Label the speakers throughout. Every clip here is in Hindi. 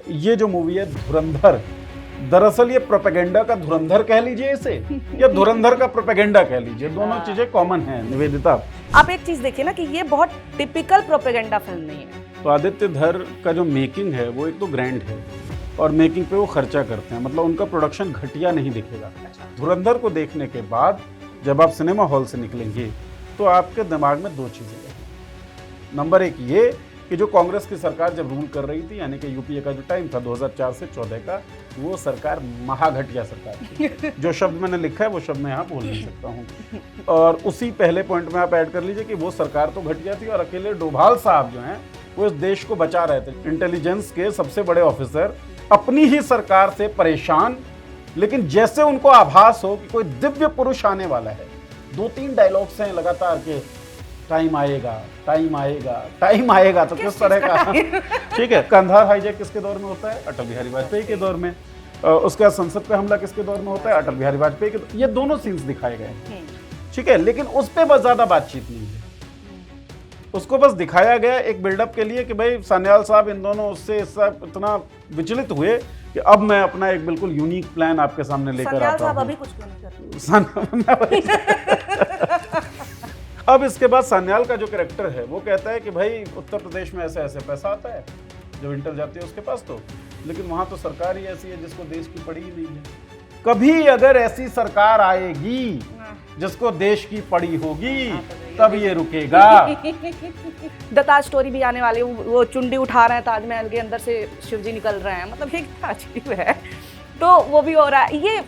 Speaker 1: ये जो मूवी है धुरंधर, दरअसल ये प्रोपेगेंडा का धुरंधर कह लीजिए इसे या धुरंधर का प्रोपेगेंडा कह लीजिए, दोनों चीजें कॉमन हैं। निवेदिता,
Speaker 2: आप एक चीज देखिए ना कि ये बहुत टिपिकल प्रोपेगेंडा फिल्म नहीं है।
Speaker 1: तो आदित्य धर का जो मेकिंग है वो एक तो ग्रैंड है और मेकिंग पे वो खर्चा करते हैं, मतलब उनका प्रोडक्शन घटिया नहीं दिखेगा। धुरंधर को देखने के बाद जब आप सिनेमा हॉल से निकलेंगे तो आपके दिमाग में दो चीजें रहेंगी। नंबर एक ये कि जो कांग्रेस की सरकार जब रूल कर रही थी, यानी कि यूपीए का जो टाइम था 2004 से 14 का, वो सरकार महाघटिया सरकार थी। जो शब्द मैंने लिखा है वो शब्द मैं यहाँ बोल नहीं सकता हूँ। और उसी पहले पॉइंट में आप ऐड कर लीजिए कि वो सरकार तो घटिया थी और अकेले डोभाल साहब जो हैं वो इस देश को बचा रहे थे। इंटेलिजेंस के सबसे बड़े ऑफिसर अपनी ही सरकार से परेशान, लेकिन जैसे उनको आभास हो कि कोई दिव्य पुरुष आने वाला है, 2-3 डायलॉग्स हैं लगातार के टाइम आएगा, टाइम आएगा, टाइम आएगा। तो किस तरह का ठीक है, कंधार हाईजैक किसके दौर में होता है? अटल बिहारी वाजपेयी के दौर में। उसके बाद संसद पे हमला किसके दौर में होता है? अटल बिहारी वाजपेयी के। ये दोनों सीन्स दिखाए गए, ठीक है, लेकिन उस पर बस ज्यादा बातचीत नहीं है। उसको बस दिखाया गया एक बिल्डअप के लिए कि भाई सान्याल साहब इन दोनों उससे इतना विचलित हुए कि अब मैं अपना एक बिल्कुल यूनिक प्लान आपके सामने लेकर आता हूं।
Speaker 2: अभी कुछ नहीं कर
Speaker 1: अब इसके बाद सान्याल का जो कैरेक्टर है वो कहता है कि भाई उत्तर प्रदेश में ऐसे ऐसे पैसा आता है जब इंटर जाती है उसके पास, तो लेकिन वहां तो सरकार ही ऐसी है जिसको देश की पड़ी ही नहीं है। कभी अगर ऐसी सरकार आएगी जिसको देश की पड़ी होगी तब ये रुकेगा।
Speaker 2: दत्ता स्टोरी भी आने वाली, वो चुंडी उठा रहे हैं ताजमहल के अंदर से शिवजी निकल रहे हैं, मतलब ये कितना अजीब है। तो वो भी हो रहा है ये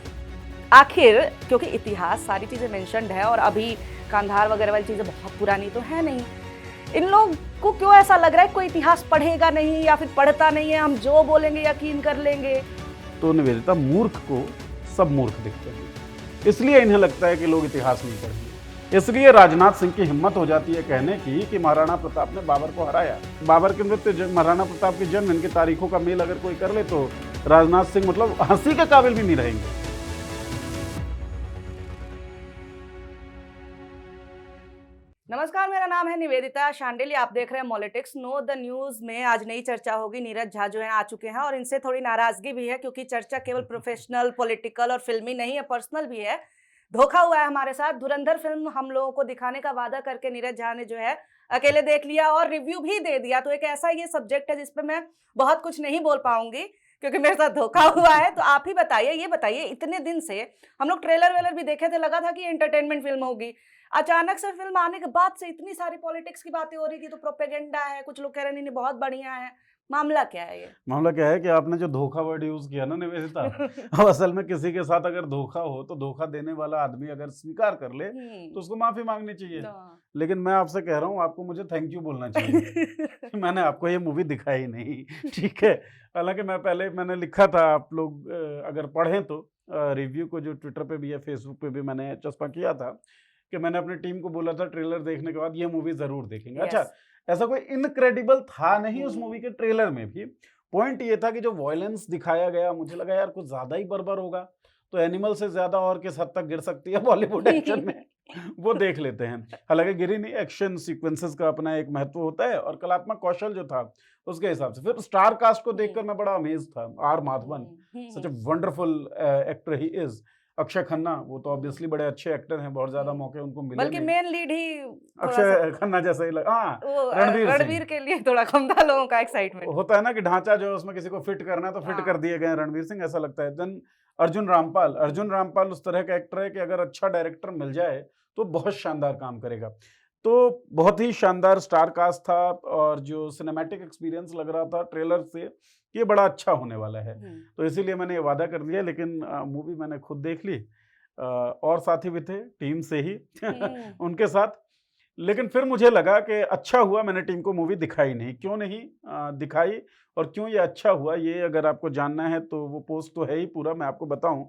Speaker 2: आखिर, क्योंकि इतिहास सारी चीजें मेंशन्ड है और अभी कांधार वगैरह वाली चीजें बहुत पुरानी तो है नहीं। इन लोग को क्यों ऐसा लग रहा है कोई इतिहास पढ़ेगा नहीं या फिर पढ़ता नहीं है, हम जो बोलेंगे यकीन कर लेंगे।
Speaker 1: तो निवेदिता, मूर्ख को सब मूर्ख दिखते हैं, इसलिए इन्हें लगता है कि लोग इतिहास नहीं पढ़ेंगे। इसलिए राजनाथ सिंह की हिम्मत हो जाती है कहने की कि महाराणा प्रताप ने बाबर को हराया। बाबर के मृत्यु, महाराणा प्रताप के जन्म, इनकी तारीखों का मेल अगर कोई कर ले तो राजनाथ सिंह मतलब हंसी के काबिल भी नहीं रहेंगे।
Speaker 2: नमस्कार, मेरा नाम है निवेदिता शांडिल्य, आप देख रहे हैं पॉलिटिक्स नो द न्यूज में। आज नई चर्चा होगी। नीरज झा जो है आ चुके हैं और इनसे थोड़ी नाराजगी भी है क्योंकि चर्चा केवल प्रोफेशनल, पॉलिटिकल और फिल्मी नहीं है, पर्सनल भी है। धोखा हुआ है हमारे साथ। धुरंधर फिल्म हम लोगों को दिखाने का वादा करके नीरज झा ने जो है अकेले देख लिया और रिव्यू भी दे दिया। तो एक ऐसा ये सब्जेक्ट है जिसपे मैं बहुत कुछ नहीं बोल पाऊंगी क्योंकि मेरे साथ धोखा हुआ है। तो आप ही बताइए, ये बताइए, इतने दिन से हम लोग ट्रेलर वेलर भी देखे थे, लगा था कि एंटरटेनमेंट फिल्म होगी। अचानक से फिल्म आने के बाद से इतनी सारी पॉलिटिक्स की बातें हो रही थी, तो प्रोपेगेंडा है, कुछ लोग कह रहे नहीं बहुत बढ़िया है। मामला क्या है ये?
Speaker 1: मामला क्या है कि आपने जो धोखा वर्ड यूज किया ना निवेदिता, अब असल में किसी के साथ अगर धोखा हो तो धोखा देने वाला आदमी अगर स्वीकार कर ले तो उसको माफी मांगनी चाहिए। लेकिन मैं आपसे कह रहा हूँ, आपको मुझे थैंक यू बोलना चाहिए। मैंने आपको ये मूवी दिखाई नहीं, ठीक है। हालांकि मैंने लिखा था, आप लोग अगर पढ़ें तो रिव्यू को, जो ट्विटर पे भी है, फेसबुक पे भी मैंने चस्पा किया था कि मैंने अपनी टीम को बोला था ट्रेलर देखने के बाद ये मूवी जरूर देखेंगे। अच्छा, ऐसा कोई इनक्रेडिबल था नहीं उस मूवी के ट्रेलर में भी। पॉइंट ये था कि जो वॉयलेंस दिखाया गया, मुझे लगा यार कुछ ज्यादा ही बर्बर होगा, तो एनिमल से ज्यादा और किस हद तक गिर सकती है बॉलीवुड एक्शन में, वो देख लेते हैं। हालांकि गिरी नहीं, एक्शन सीक्वेंसेस का अपना एक महत्व होता है और कलात्मक कौशल जो था उसके हिसाब से। फिर स्टार कास्ट को देखकर मैं बड़ा अमेज था। R Madhavan, such a wonderful actor he is. Akshay Khanna, वो तो ऑब्वियसली बड़े अच्छे एक्टर हैं, बहुत ज्यादा मौके उनको मिले,
Speaker 2: बल्कि मेन लीड ही
Speaker 1: अक्षय खन्ना जैसा ही लगा। हाँ,
Speaker 2: रणवीर के लिए थोड़ा कम था लोगों का एक्साइटमेंट।
Speaker 1: होता है ना कि ढांचा जो है उसमें किसी को फिट करना है तो फिट कर दिए गए रणवीर सिंह, ऐसा लगता है। देन अर्जुन रामपाल उस तरह का एक्टर है कि अगर अच्छा डायरेक्टर मिल जाए तो बहुत शानदार काम करेगा। तो बहुत ही शानदार स्टार कास्ट था और जो सिनेमैटिक एक्सपीरियंस लग रहा था ट्रेलर से ये बड़ा अच्छा होने वाला है। तो इसीलिए मैंने ये वादा कर दिया। लेकिन मूवी मैंने खुद देख ली और साथी भी थे टीम से ही उनके साथ। लेकिन फिर मुझे लगा कि अच्छा हुआ मैंने टीम को मूवी दिखाई नहीं। क्यों नहीं दिखाई और क्यों ये अच्छा हुआ, ये अगर आपको जानना है तो वो पोस्ट तो है ही पूरा। मैं आपको बताऊं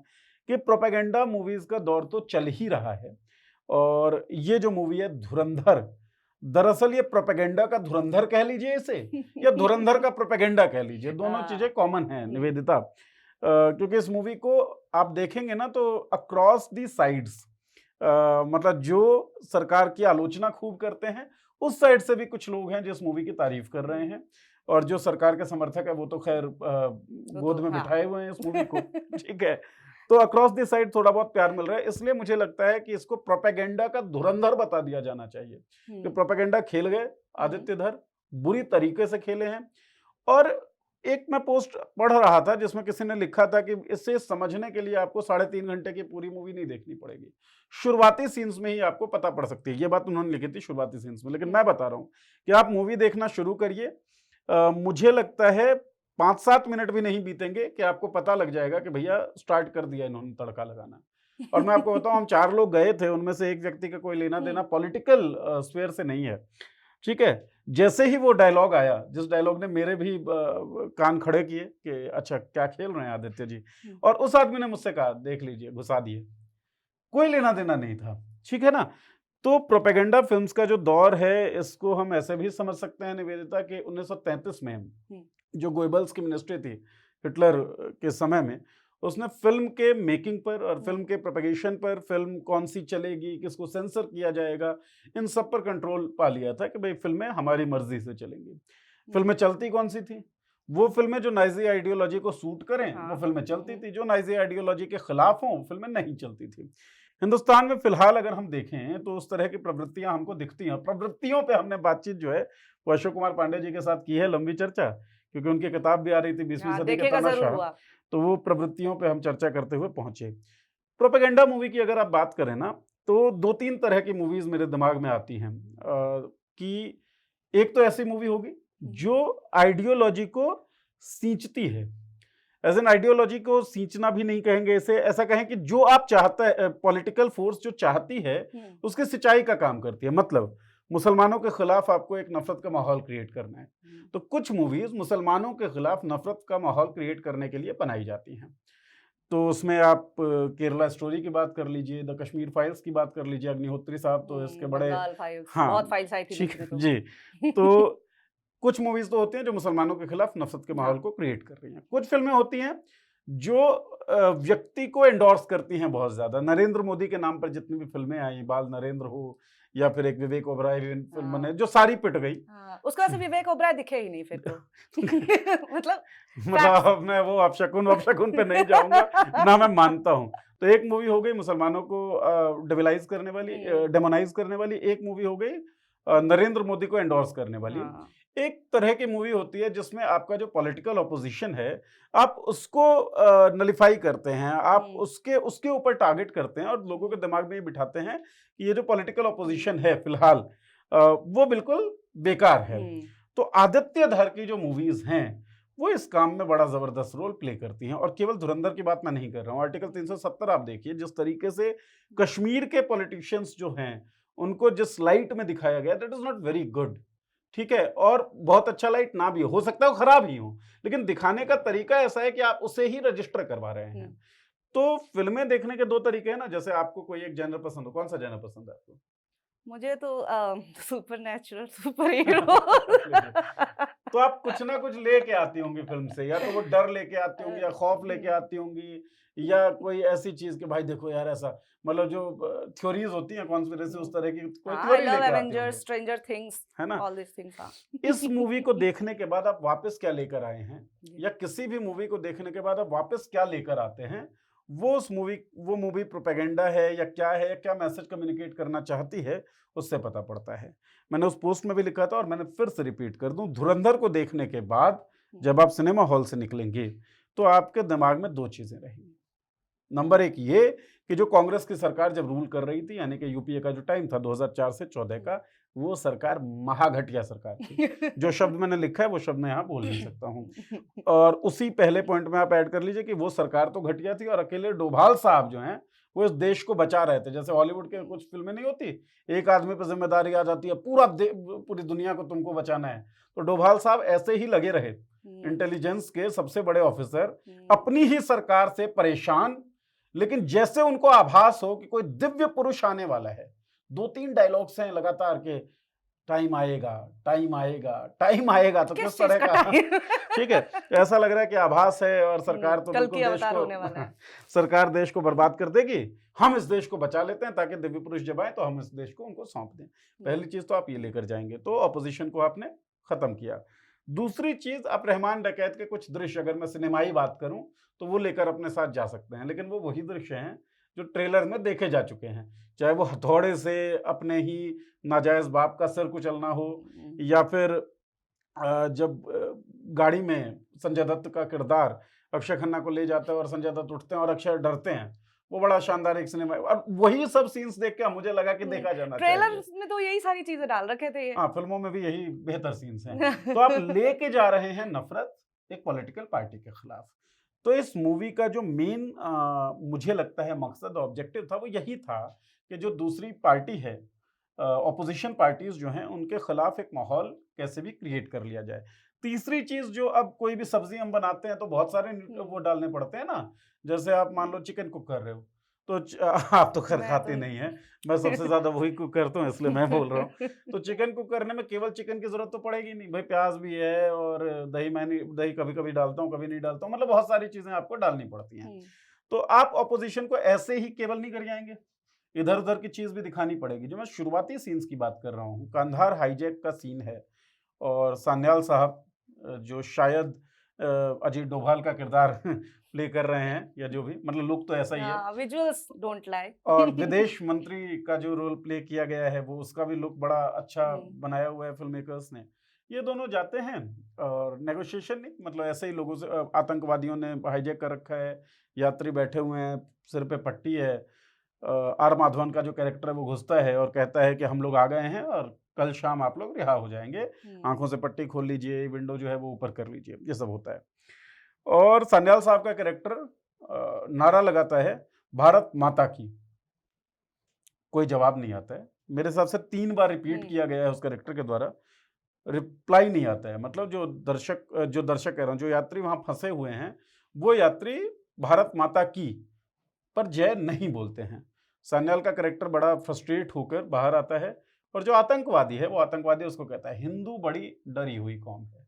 Speaker 1: कि प्रोपेगेंडा मूवीज का दौर तो चल ही रहा है और ये जो मूवी है धुरंधर, दरअसल ये प्रोपेगेंडा का धुरंधर कह लीजिए इसे या धुरंधर का प्रोपेगेंडा कह लीजिए, दोनों चीजें कॉमन हैं निवेदिता। क्योंकि इस मूवी को आप देखेंगे ना तो अक्रॉस दी साइड्स, मतलब जो सरकार की आलोचना खूब करते हैं उस साइड से भी कुछ लोग हैं जो इस मूवी की तारीफ कर रहे हैं और जो सरकार के समर्थक है वो तो खैर गोद में
Speaker 2: हाँ।
Speaker 1: बिठाए हुए हैं इस मूवी को। ठीक है, तो अक्रॉस द साइड थोड़ा बहुत प्यार मिल रहा है, इसलिए मुझे लगता है कि इसको प्रोपेगेंडा का धुरंधर बता दिया जाना चाहिए कि प्रोपेगेंडा खेल गए आदित्य धर, बुरी तरीके से खेले हैं। और एक मैं पोस्ट पढ़ रहा था जिसमें किसी ने लिखा था कि इसे समझने के लिए आपको 3.5 घंटे की पूरी मूवी नहीं देखनी पड़ेगी, शुरुआती सीन्स में ही आपको पता पड़ सकती है। ये बात उन्होंने लिखी थी शुरुआती सीन्स में, लेकिन मैं बता रहा हूँ कि आप मूवी देखना शुरू करिए। मुझे लगता है 5-7 मिनट भी नहीं बीतेंगे कि आपको पता लग जाएगा कि भैया स्टार्ट कर दिया इन्होंने तड़का लगाना। और मैं आपको बताऊं, हम 4 लोग गए थे, उनमें से एक व्यक्ति का कोई लेना देना पॉलिटिकल स्फीयर से नहीं है। ठीक है, जैसे ही वो डायलॉग आया, जिस डायलॉग ने मेरे भी कान खड़े किए कि अच्छा क्या खेल रहे हैं आदित्य जी, और उस आदमी ने मुझसे कहा देख लीजिए घुसा दिए, कोई लेना देना नहीं था। ठीक है ना, तो प्रोपेगेंडा फिल्म्स का जो दौर है इसको हम ऐसे भी समझ सकते हैं निवेदिता कि 1933 में जो गोएबल्स की मिनिस्ट्री थी हिटलर के समय में, उसने फिल्म के मेकिंग पर और फिल्म के प्रोपेगेशन पर, फिल्म कौन सी चलेगी, किसको सेंसर किया जाएगा, इन सब पर कंट्रोल पा लिया था कि भाई फिल्में हमारी मर्जी से चलेंगी। फिल्में चलती कौन सी थी? वो फिल्में जो नाजी आइडियोलॉजी को सूट करें वो फिल्में चलती थी, जो नाजी आइडियोलॉजी के खिलाफ हों फिल्में नहीं चलती थी। हिंदुस्तान में फिलहाल अगर हम देखें तो उस तरह की प्रवृत्तियां हमको दिखती हैं। प्रवृत्तियों पे हमने बातचीत जो है वो अशोक कुमार पांडे जी के साथ की है, लंबी चर्चा, क्योंकि उनकी किताब भी आ रही थी 20वीं सदी के तमाशा, तो वो प्रवृत्तियों पे हम चर्चा करते हुए पहुंचे। प्रोपेगेंडा मूवी की अगर आप बात करें ना, तो 2-3 तरह की मूवीज मेरे दिमाग में आती हैं कि एक तो ऐसी मूवी होगी जो आइडियोलॉजी को सींचती है, एज एन आइडियोलॉजी को सींचना भी नहीं कहेंगे इसे, ऐसा कहें कि जो आप चाहता है, पॉलिटिकल फोर्स जो चाहती है उसकी सिंचाई का काम करती है। मतलब मुसलमानों के खिलाफ आपको एक नफरत का माहौल क्रिएट करना है, तो कुछ मूवीज मुसलमानों के खिलाफ नफरत का माहौल क्रिएट करने के लिए बनाई जाती हैं। तो उसमें आप केरला स्टोरी की बात कर लीजिए, द कश्मीर फाइल्स की बात कर लीजिए, अग्निहोत्री साहब तो इसके बड़े, हाँ
Speaker 2: बहुत फाइल्स आई थी
Speaker 1: ठीक जी। तो कुछ मूवीज तो होती हैं जो मुसलमानों के खिलाफ नफरत के माहौल को क्रिएट कर रही हैं। कुछ फिल्में होती हैं जो व्यक्ति को एंडोर्स करती हैं बहुत ज्यादा। नरेंद्र मोदी के नाम पर जितनी भी फिल्में आई, बाल नरेंद्र हो या फिर एक विवेक ओबराय फिल्म बने जो सारी पिट गई,
Speaker 2: उसके वजह से विवेक ओबराय दिखे ही नहीं फिर तो।
Speaker 1: मतलब मैं वो अपशकुन पे नहीं जाऊंगा ना, मैं मानता हूँ। तो एक मूवी हो गई मुसलमानों को डेविलाइज करने वाली, डेमोनाइज करने वाली, एक मूवी हो गई नरेंद्र मोदी को एंडोर्स करने वाली। एक तरह की मूवी होती है जिसमें आपका जो पॉलिटिकल ऑपोजिशन है आप उसको नलिफाई करते हैं, आप उसके ऊपर टारगेट करते हैं और लोगों के दिमाग में ये बिठाते हैं कि ये जो पॉलिटिकल ऑपोजिशन है फिलहाल वो बिल्कुल बेकार है। तो आदित्य धर की जो मूवीज हैं वो इस काम में बड़ा जबरदस्त रोल प्ले करती हैं। और केवल धुरंधर की बात मैं नहीं कर रहा हूँ, आर्टिकल 370 आप देखिए, जिस तरीके से कश्मीर के पॉलिटिशियंस जो हैं उनको जिस लाइट में दिखाया गया, that is not very good. ठीक है, और बहुत अच्छा लाइट ना भी हो सकता है, वो खराब ही हो, लेकिन दिखाने का तरीका ऐसा है कि आप उसे ही रजिस्टर करवा रहे हैं। तो फिल्में देखने के 2 तरीके हैं ना, जैसे आपको कोई एक जनर पसंद हो, कौन सा जनर पसंद है आपको?
Speaker 2: मुझे तो सुपर नेचुरल, सुपर हीरो।
Speaker 1: तो आप कुछ ना कुछ लेके आती होंगी फिल्म से, या तो वो डर लेके आती होंगी या खौफ लेके आती होंगी, या कोई ऐसी चीज कि भाई देखो यार ऐसा, मतलब जो थ्योरीज होती हैं कॉन्स्पिरेसी उस तरह की कोई थ्योरी लेके आती होंगी,
Speaker 2: स्ट्रेंजर थिंग्स,
Speaker 1: है ना,
Speaker 2: ऑल दीस थिंग्स।
Speaker 1: इस मूवी को देखने के बाद आप वापस क्या लेकर आए हैं, या किसी भी मूवी को देखने के बाद आप वापस क्या लेकर आते हैं, वो मूवी प्रोपेगेंडा है या क्या है, क्या मैसेज कम्युनिकेट करना चाहती है, उससे पता पड़ता है। मैंने उस पोस्ट में भी लिखा था और मैंने फिर से रिपीट कर दूं, धुरंधर को देखने के बाद जब आप सिनेमा हॉल से निकलेंगे तो आपके दिमाग में 2 चीजें रहेंगी। नंबर 1 ये कि जो कांग्रेस की सरकार जब रूल कर रही थी, यानी कि यूपीए का जो टाइम था 2004 से 14 का, वो सरकार महाघटिया सरकार थी। जो शब्द मैंने लिखा है वो शब्द मैं यहाँ बोल नहीं सकता हूँ। और उसी पहले पॉइंट में आप ऐड कर लीजिए कि वो सरकार तो घटिया थी और अकेले डोभाल साहब जो हैं वो इस देश को बचा रहे थे। जैसे हॉलीवुड के कुछ फिल्में नहीं होती, एक आदमी पर जिम्मेदारी आ जाती है, पूरी दुनिया को तुमको बचाना है, तो डोभाल साहब ऐसे ही लगे रहे, इंटेलिजेंस के सबसे बड़े ऑफिसर, अपनी ही सरकार से परेशान, लेकिन जैसे उनको आभास हो कि कोई दिव्य पुरुष आने वाला है, 2-3 डायलॉग्स हैं लगातार के, टाइम आएगा, टाइम आएगा, टाइम आएगा, तो किस तरह का ठीक है, ऐसा लग रहा है कि आभास है और सरकार तो बिल्कुल देश को सरकार देश को बर्बाद कर देगी, हम इस देश को बचा लेते हैं ताकि दिव्य पुरुष जब आए तो हम इस देश को उनको सौंप दें। पहली चीज तो आप ये लेकर जाएंगे, तो ऑपोजिशन को आपने खत्म किया। दूसरी चीज, आप रहमान डकैत के कुछ दृश्य, अगर मैं सिनेमाई बात करूं तो वो लेकर अपने साथ जा सकते हैं, लेकिन वो वही दृश्य हैं जो ट्रेलर में देखे जा चुके हैं, चाहे वो हथौड़े से अपने ही नाजायज बाप का सिर कुचलना हो, या फिर जब गाड़ी में संजय दत्त का किरदार अक्षय खन्ना को ले जाता है और संजय दत्त उठते हैं और अक्षय डरते हैं, वो बड़ा शानदार एक सिनेमा है। और वही सब सीन्स देख के मुझे लगा कि देखा जाना
Speaker 2: ट्रेलर
Speaker 1: चाहिए।
Speaker 2: में तो यही सारी चीजें डाल रखे थे ये।
Speaker 1: हाँ, फिल्मों में भी यही बेहतर सीन्स हैं। तो आप लेके जा रहे हैं नफरत एक पॉलिटिकल पार्टी के खिलाफ। तो इस मूवी का जो मेन मुझे लगता है मकसद, ऑब्जेक्टिव था, वो यही था कि जो दूसरी पार्टी है, ऑपोजिशन पार्टीज जो हैं, उनके खिलाफ एक माहौल कैसे भी क्रिएट कर लिया जाए। तीसरी चीज, जो अब कोई भी सब्जी हम बनाते हैं तो बहुत सारे वो डालने पड़ते हैं ना, जैसे आप मान लो चिकन कुक कर रहे हो, तो आप तो खैर
Speaker 2: मैं
Speaker 1: खाते
Speaker 2: तो
Speaker 1: नहीं है, मैं सबसे ज्यादा वही कुक करता हूँ इसलिए मैं बोल रहा हूँ। तो चिकन कुक करने में केवल चिकन की जरूरत तो पड़ेगी नहीं भाई, प्याज भी है, और दही, मैंने दही कभी कभी डालता हूँ, कभी नहीं डालता हूँ, मतलब बहुत सारी चीजें आपको डालनी पड़ती हैं। तो आप ऑपोजिशन को ऐसे ही केवल नहीं कर जाएंगे, इधर उधर की चीज भी दिखानी पड़ेगी। जो मैं शुरुआती सीन्स की बात कर रहा हूँ, कांधार हाईजैक का सीन है, और सान्याल साहब जो शायद अजय डोभाल का किरदार प्ले कर रहे हैं, या जो भी, मतलब लुक तो ऐसा ही है।
Speaker 2: Visuals don't lie.
Speaker 1: और विदेश मंत्री का जो रोल प्ले किया गया है, वो उसका भी लुक बड़ा अच्छा बनाया हुआ है फिल्म मेकर्स ने। ये दोनों जाते हैं और नेगोशिएशन नहीं, मतलब ऐसे ही लोगों से, आतंकवादियों ने हाईजैक कर रखा है, यात्री बैठे हुए हैं, सिर पे पट्टी है, आर माधवन का जो कैरेक्टर है वो घुसता है और कहता है कि हम लोग आ गए हैं और कल शाम आप लोग रिहा हो जाएंगे, आंखों से पट्टी खोल लीजिए, विंडो जो है वो ऊपर कर लीजिए, ये सब होता है। और सान्याल साहब का कैरेक्टर नारा लगाता है, भारत माता की। कोई जवाब नहीं आता है, मेरे हिसाब से 3 बार रिपीट किया गया है उस कैरेक्टर के द्वारा, रिप्लाई नहीं आता है। मतलब जो दर्शक कह रहा हूँ, जो यात्री वहां फंसे हुए हैं, वो यात्री भारत माता की पर जय नहीं बोलते हैं। सान्याल का कैरेक्टर बड़ा फ्रस्ट्रेट होकर बाहर आता है, और जो आतंकवादी है, वो आतंकवादी उसको कहता है, हिंदू बड़ी डरी हुई कौम है।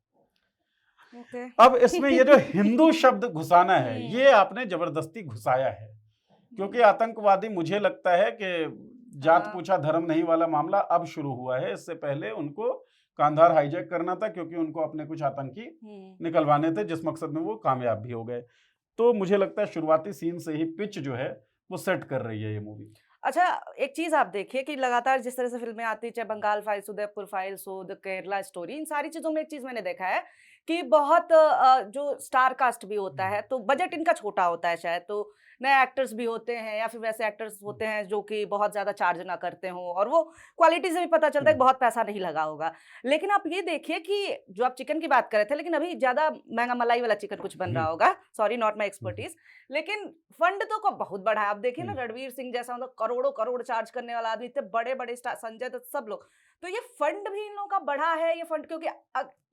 Speaker 1: अब इसमें ये जो हिंदू शब्द घुसाना है, ये आपने जबरदस्ती घुसाया है, क्योंकि आतंकवादी, मुझे लगता है कि जात पूछा धर्म नहीं वाला मामला अब शुरू हुआ है। इससे पहले उनको कांधार हाईजैक करना था, क्योंकि उनको अपने कुछ आतंकी निकलवाने थे, जिस मकसद में वो कामयाब भी हो गए। तो मुझे लगता है शुरुआती सीन से ही पिच जो है वो सेट कर रही है ये मूवी।
Speaker 2: अच्छा, एक चीज आप देखिए कि लगातार जिस तरह से फिल्में आती है, चाहे बंगाल फाइल्स, उदयपुर फाइल्स हो, द केरला स्टोरी, इन सारी चीजों में एक चीज मैंने देखा है कि बहुत जो स्टार कास्ट भी होता है, तो बजट इनका छोटा होता है शायद, तो नए एक्टर्स भी होते हैं या फिर वैसे एक्टर्स होते हैं जो कि बहुत ज्यादा चार्ज ना करते हों, और वो क्वालिटी से भी पता चलता है कि बहुत पैसा नहीं लगा होगा। लेकिन आप ये देखिए कि जो आप चिकन की बात कर रहे थे, लेकिन अभी ज्यादा महंगा मलाई वाला चिकन कुछ बन रहा होगा, सॉरी नॉट माई एक्सपर्टीज, लेकिन फंड तो को बहुत बड़ा है। आप देखिए ना, रणवीर सिंह जैसा मतलब करोड़ों करोड़ चार्ज करने वाला आदमी, इतने बड़े बड़े स्टार, संजय दत्त, सब लोग, तो ये फंड भी इन लोगों का बढ़ा है। ये फंड क्योंकि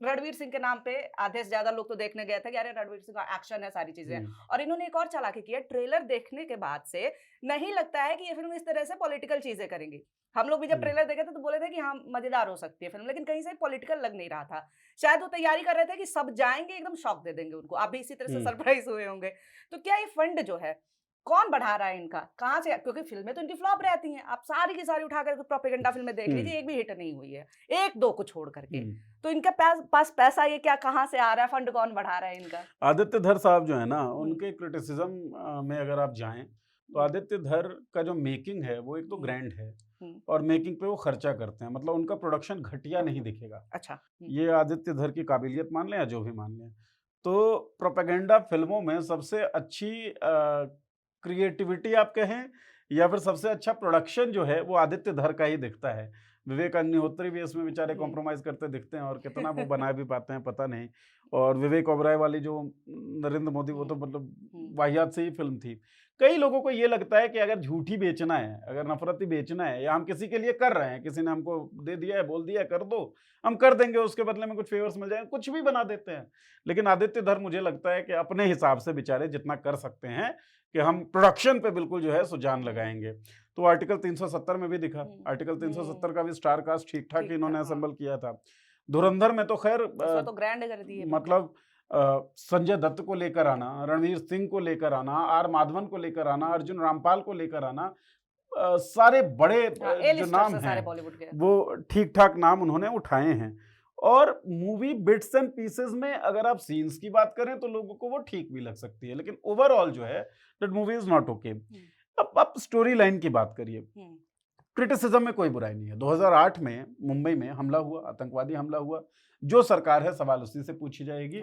Speaker 2: रणवीर सिंह के नाम पे आधे से ज्यादा लोग तो देखने गए थे कि अरे रणवीर सिंह का एक्शन है, सारी चीजें। और इन्होंने एक और चालाकी की है, ट्रेलर देखने के बाद से नहीं लगता है कि ये फिल्म इस तरह से पॉलिटिकल चीजें करेंगी। हम लोग भी जब ट्रेलर देखे थे तो बोले थे कि हाँ मजेदार हो सकती है फिल्म, लेकिन कहीं से पॉलिटिकल लग नहीं रहा था। शायद वो तैयारी कर रहे थे कि सब जाएंगे, एकदम शॉक दे देंगे उनको। आप भी इसी तरह से सरप्राइज हुए होंगे। तो क्या ये फंड जो है कौन बढ़ा रहा है इनका, कहाँ से? क्योंकि फिल्में तो इनकी फ्लॉप रहती हैं, आप सारी की सारी उठाकर प्रोपेगेंडा फिल्में देख लीजिए, एक भी हिट नहीं हुई है, एक दो को छोड़ करके। तो इनके पास पैसा ये क्या कहाँ से आ रहा है, फंड कौन बढ़ा रहा है इनका?
Speaker 1: आदित्य धर साहब जो है ना, उनके क्रिटिसिज्म में अगर आप जाएं तो आदित्य धर का जो मेकिंग है वो एक तो ग्रैंड है, और मेकिंग पे वो खर्चा करते हैं, मतलब उनका प्रोडक्शन घटिया नहीं दिखेगा।
Speaker 2: अच्छा,
Speaker 1: ये आदित्य धर की काबिलियत मान लें या जो भी मान लें। तो प्रोपेगेंडा फिल्मों में सबसे अच्छी क्रिएटिविटी आप कहें, या फिर सबसे अच्छा प्रोडक्शन जो है वो आदित्य धर का ही दिखता है। विवेक अग्निहोत्री भी इसमें बेचारे कॉम्प्रोमाइज करते दिखते हैं, और कितना वो बना भी पाते हैं पता नहीं। और विवेक ओबराय वाली जो नरेंद्र मोदी, वो तो मतलब वाहियात से ही फिल्म थी। कई लोगों को ये लगता है कि अगर झूठी बेचना है, अगर नफरती बेचना है, या हम किसी के लिए कर रहे हैं, किसी ने हमको दे दिया है, बोल दिया है कर दो, हम कर देंगे, उसके बदले में कुछ फेवर्स मिल जाएंगे, कुछ भी बना देते हैं। लेकिन आदित्य धर मुझे लगता है कि अपने हिसाब से बेचारे जितना कर सकते हैं कि हम प्रोडक्शन पे बिल्कुल जो है सो जान लगाएंगे। तो आर्टिकल 370 में भी दिखा, आर्टिकल 370 का भी स्टार कास्ट ठीक ठाक इन्होंने असेंबल किया था। धुरंधर में तो खैर
Speaker 2: तो ग्रैंड कर दिए,
Speaker 1: मतलब संजय दत्त को लेकर आना, रणवीर सिंह को लेकर आना, आर माधवन को लेकर आना, अर्जुन रामपाल को लेकर आना, सारे बड़े जो नाम हैं वो ठीक ठाक नाम उन्होंने उठाए हैं। और मूवी बिट्स एंड पीसेस में अगर आप सीन्स की बात करें तो लोगों को वो ठीक भी लग सकती है, लेकिन ओवरऑल जो है that movie is not okay. अब आप स्टोरी लाइन की बात करिए, क्रिटिसिज्म में कोई बुराई नहीं है। 2008 में मुंबई में हमला हुआ, आतंकवादी हमला हुआ, जो सरकार है सवाल उसी से पूछी जाएगी।